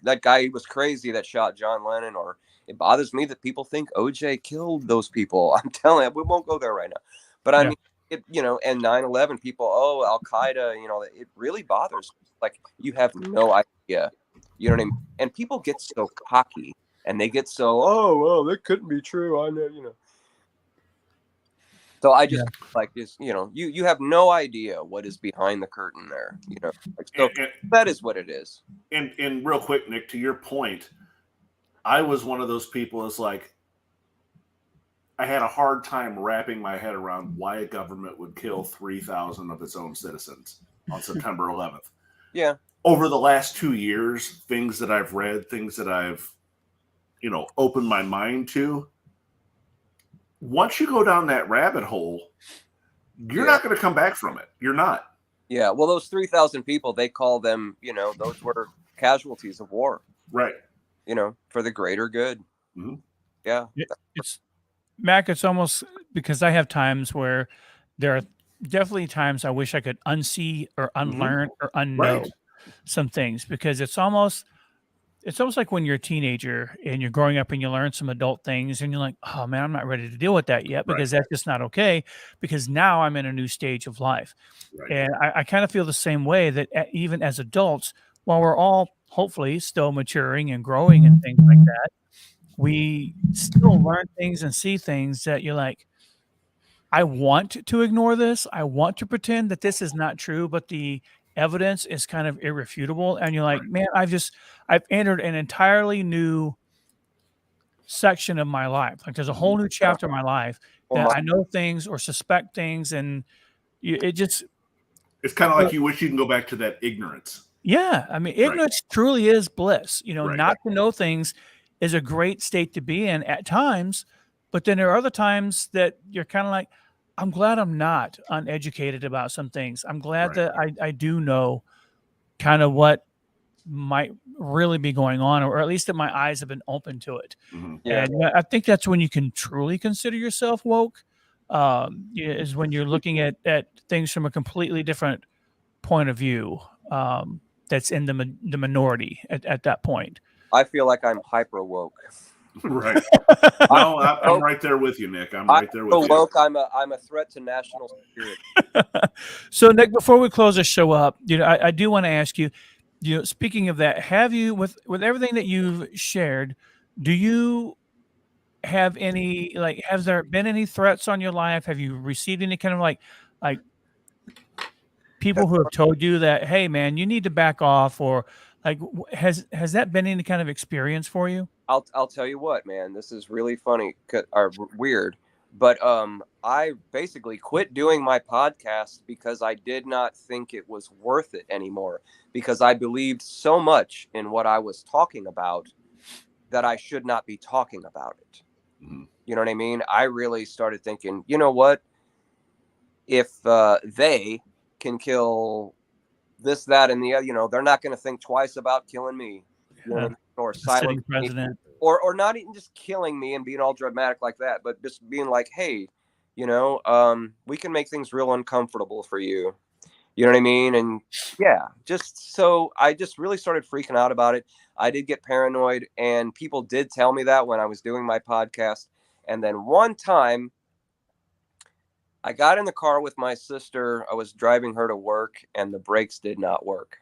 that guy was crazy that shot John Lennon, or it bothers me that people think OJ killed those people. I'm telling you, we won't go there right now. But I mean, and 9/11 people, Al Qaeda, it really bothers me. Like, you have no idea. You know what I mean? And people get so cocky and they get so, that couldn't be true. I know, So I just like this, you have no idea what is behind the curtain there, so that is what it is. And real quick, Nick, to your point, I was one of those people that's like, I had a hard time wrapping my head around why a government would kill 3,000 of its own citizens on September 11th. Yeah. Over the last 2 years, things that I've read, things that I've, opened my mind to, once you go down that rabbit hole, you're not going to come back from it. You're not. Yeah. Well, those 3,000 people, they call them, those were casualties of war. Right. For the greater good. Mm-hmm. Yeah. It's Mac. It's almost because I have times where there are definitely times I wish I could unsee or unlearn or unknow some things, because it's almost like when you're a teenager and you're growing up and you learn some adult things and you're like, oh man, I'm not ready to deal with that yet, because that's just not okay, because now I'm in a new stage of life. And I kind of feel the same way, that even as adults, while we're all hopefully still maturing and growing and things like that, we still learn things and see things that you're like, I want to ignore this. I want to pretend that this is not true, but the evidence is kind of irrefutable. And you're like, man, I've entered an entirely new section of my life. Like there's a whole new chapter of my life that I know things or suspect things. And it's kind of like you wish you can go back to that ignorance. Yeah. I mean, ignorance truly is bliss. Not to know things is a great state to be in at times. But then there are other times that you're kind of like, I'm glad I'm not uneducated about some things. I'm glad that I do know kind of what might really be going on, or at least that my eyes have been open to it. Yeah. And I think that's when you can truly consider yourself woke, is when you're looking at things from a completely different point of view, that's in the minority at that point. I feel like I'm hyper woke. Right. No, I'm right there with you, Nick. I'm right there with you. Woke. I'm a threat to national security. So, Nick, before we close the show up, I do want to ask you, speaking of that, have you, with everything that you've shared, do you have any, has there been any threats on your life? Have you received any kind of like people who have told you that, hey man, you need to back off, or has that been any kind of experience for you? I'll tell you what, man, this is really funny or weird, but I basically quit doing my podcast because I did not think it was worth it anymore, because I believed so much in what I was talking about that I should not be talking about it. Mm-hmm. You know what I mean? I really started thinking, you know what? If they can kill this, that, and the other, they're not going to think twice about killing me, or silent president, or not even just killing me and being all dramatic like that, but just being like, hey, we can make things real uncomfortable for you. You know what I mean? And yeah, just so I just really started freaking out about it. I did get paranoid, and people did tell me that when I was doing my podcast. And then one time I got in the car with my sister. I was driving her to work, and the brakes did not work.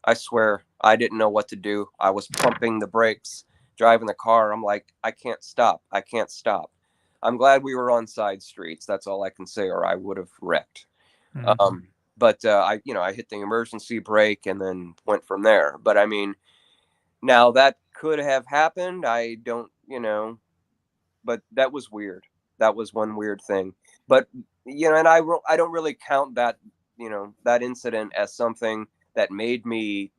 I swear, I didn't know what to do. I was pumping the brakes, driving the car. I'm like, I can't stop. I can't stop. I'm glad we were on side streets. That's all I can say, or I would have wrecked. Mm-hmm. But I hit the emergency brake and then went from there. But I mean, now that could have happened. I don't, but that was weird. That was one weird thing. But, and I don't really count that, that incident as something that made me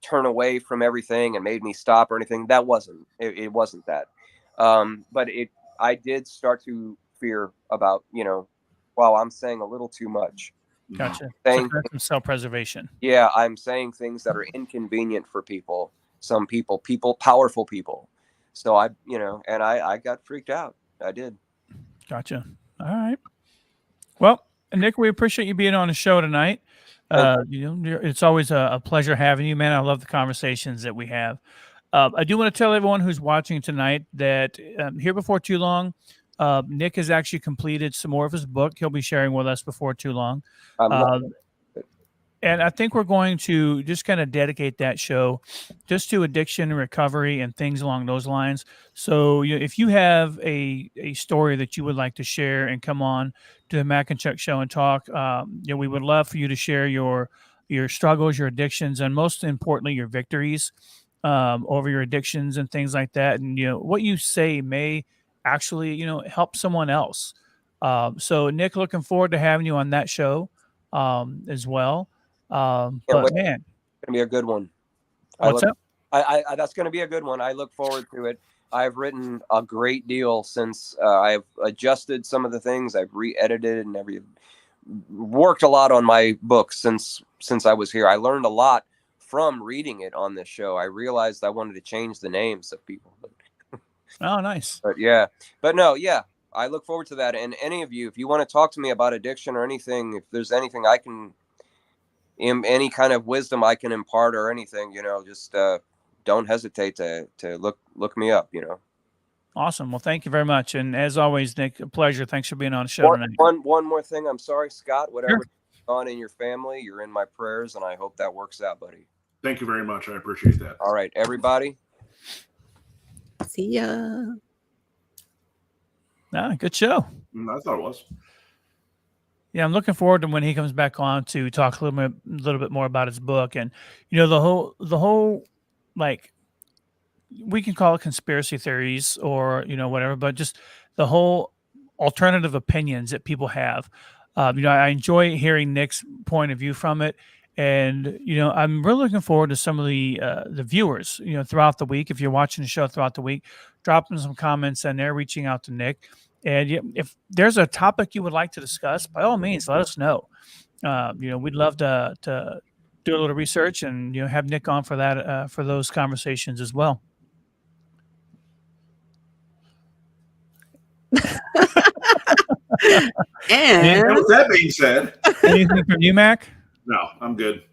turn away from everything and made me stop or anything. That wasn't, it wasn't that. But I did start to fear about, wow, I'm saying a little too much. Gotcha. So that's some self-preservation. Yeah, I'm saying things that are inconvenient for people. Some people, powerful people. So I got freaked out. I did. Gotcha. All right. Well, Nick, we appreciate you being on the show tonight. It's always a pleasure having you, man. I love the conversations that we have. I do want to tell everyone who's watching tonight that here before too long, Nick has actually completed some more of his book. He'll be sharing with us before too long. And I think we're going to just kind of dedicate that show just to addiction and recovery and things along those lines. So if you have a story that you would like to share and come on to the Mac and Chuck show and talk, we would love for you to share your struggles, your addictions, and most importantly, your victories over your addictions and things like that. And, what you say may actually, help someone else. So Nick, looking forward to having you on that show as well. But man, it's gonna be a good one. What's up? That's going to be a good one. I look forward to it. I've written a great deal since I've adjusted some of the things. I've re-edited and worked a lot on my book since I was here. I learned a lot from reading it on this show. I realized I wanted to change the names of people. Oh, nice. But yeah, but no, yeah, I look forward to that. And any of you, if you want to talk to me about addiction or anything, if there's anything I can, any kind of wisdom I can impart or anything, just don't hesitate to look me up. Awesome. Well, thank you very much. And as always, Nick, a pleasure. Thanks for being on the show tonight. One more thing. I'm sorry, Scott. Whatever's on in your family, you're in my prayers, and I hope that works out, buddy. Thank you very much. I appreciate that. All right, everybody. See ya. Good show. I thought it was. Yeah, I'm looking forward to when he comes back on to talk a little bit more about his book. And the whole like, we can call it conspiracy theories or whatever, but just the whole alternative opinions that people have. I enjoy hearing Nick's point of view from it. And I'm really looking forward to some of the viewers throughout the week. If you're watching the show throughout the week, dropping some comments and they're reaching out to Nick. And if there's a topic you would like to discuss, by all means, let us know. We'd love to do a little research and have Nick on for that for those conversations as well. And with that being said, anything from you, Mac? No, I'm good.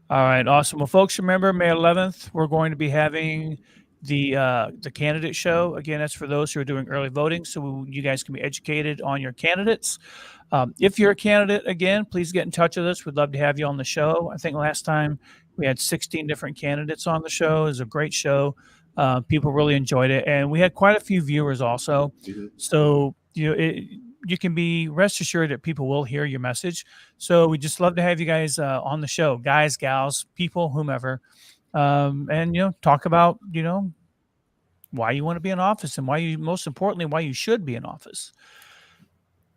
All right, awesome. Well, folks, remember May 11th, we're going to be having the candidate show. Again, that's for those who are doing early voting, so you guys can be educated on your candidates. If you're a candidate, again, please get in touch with us. We'd love to have you on the show. I think last time we had 16 different candidates on the show. It was a great show. People really enjoyed it, and we had quite a few viewers also. Mm-hmm. So you can be rest assured that people will hear your message. So we just love to have you guys on the show, guys, gals, people, whomever, and talk about why you want to be in office and most importantly why you should be in office.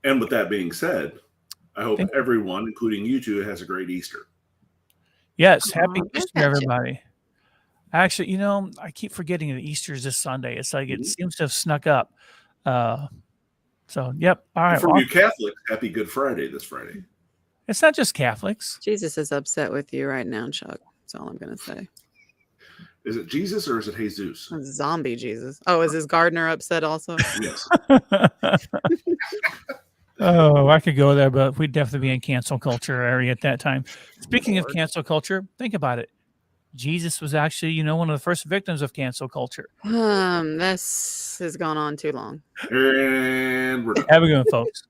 And with that being said, I hope everyone, including you two, has a great Easter. Yes, happy Easter, everybody. Actually, I keep forgetting that Easter is this Sunday. It's like it seems to have snuck up. So, yep. All right. And for you Catholics, happy Good Friday this Friday. It's not just Catholics. Jesus is upset with you right now, Chuck. That's all I'm going to say. Is it Jesus or is it Jesus? Zombie Jesus. Oh, is his gardener upset also? Yes. Oh, I could go there, but we'd definitely be in cancel culture area at that time. Speaking of cancel culture, think about it. Jesus was actually, one of the first victims of cancel culture. This has gone on too long. And we're done. Have a good one, folks.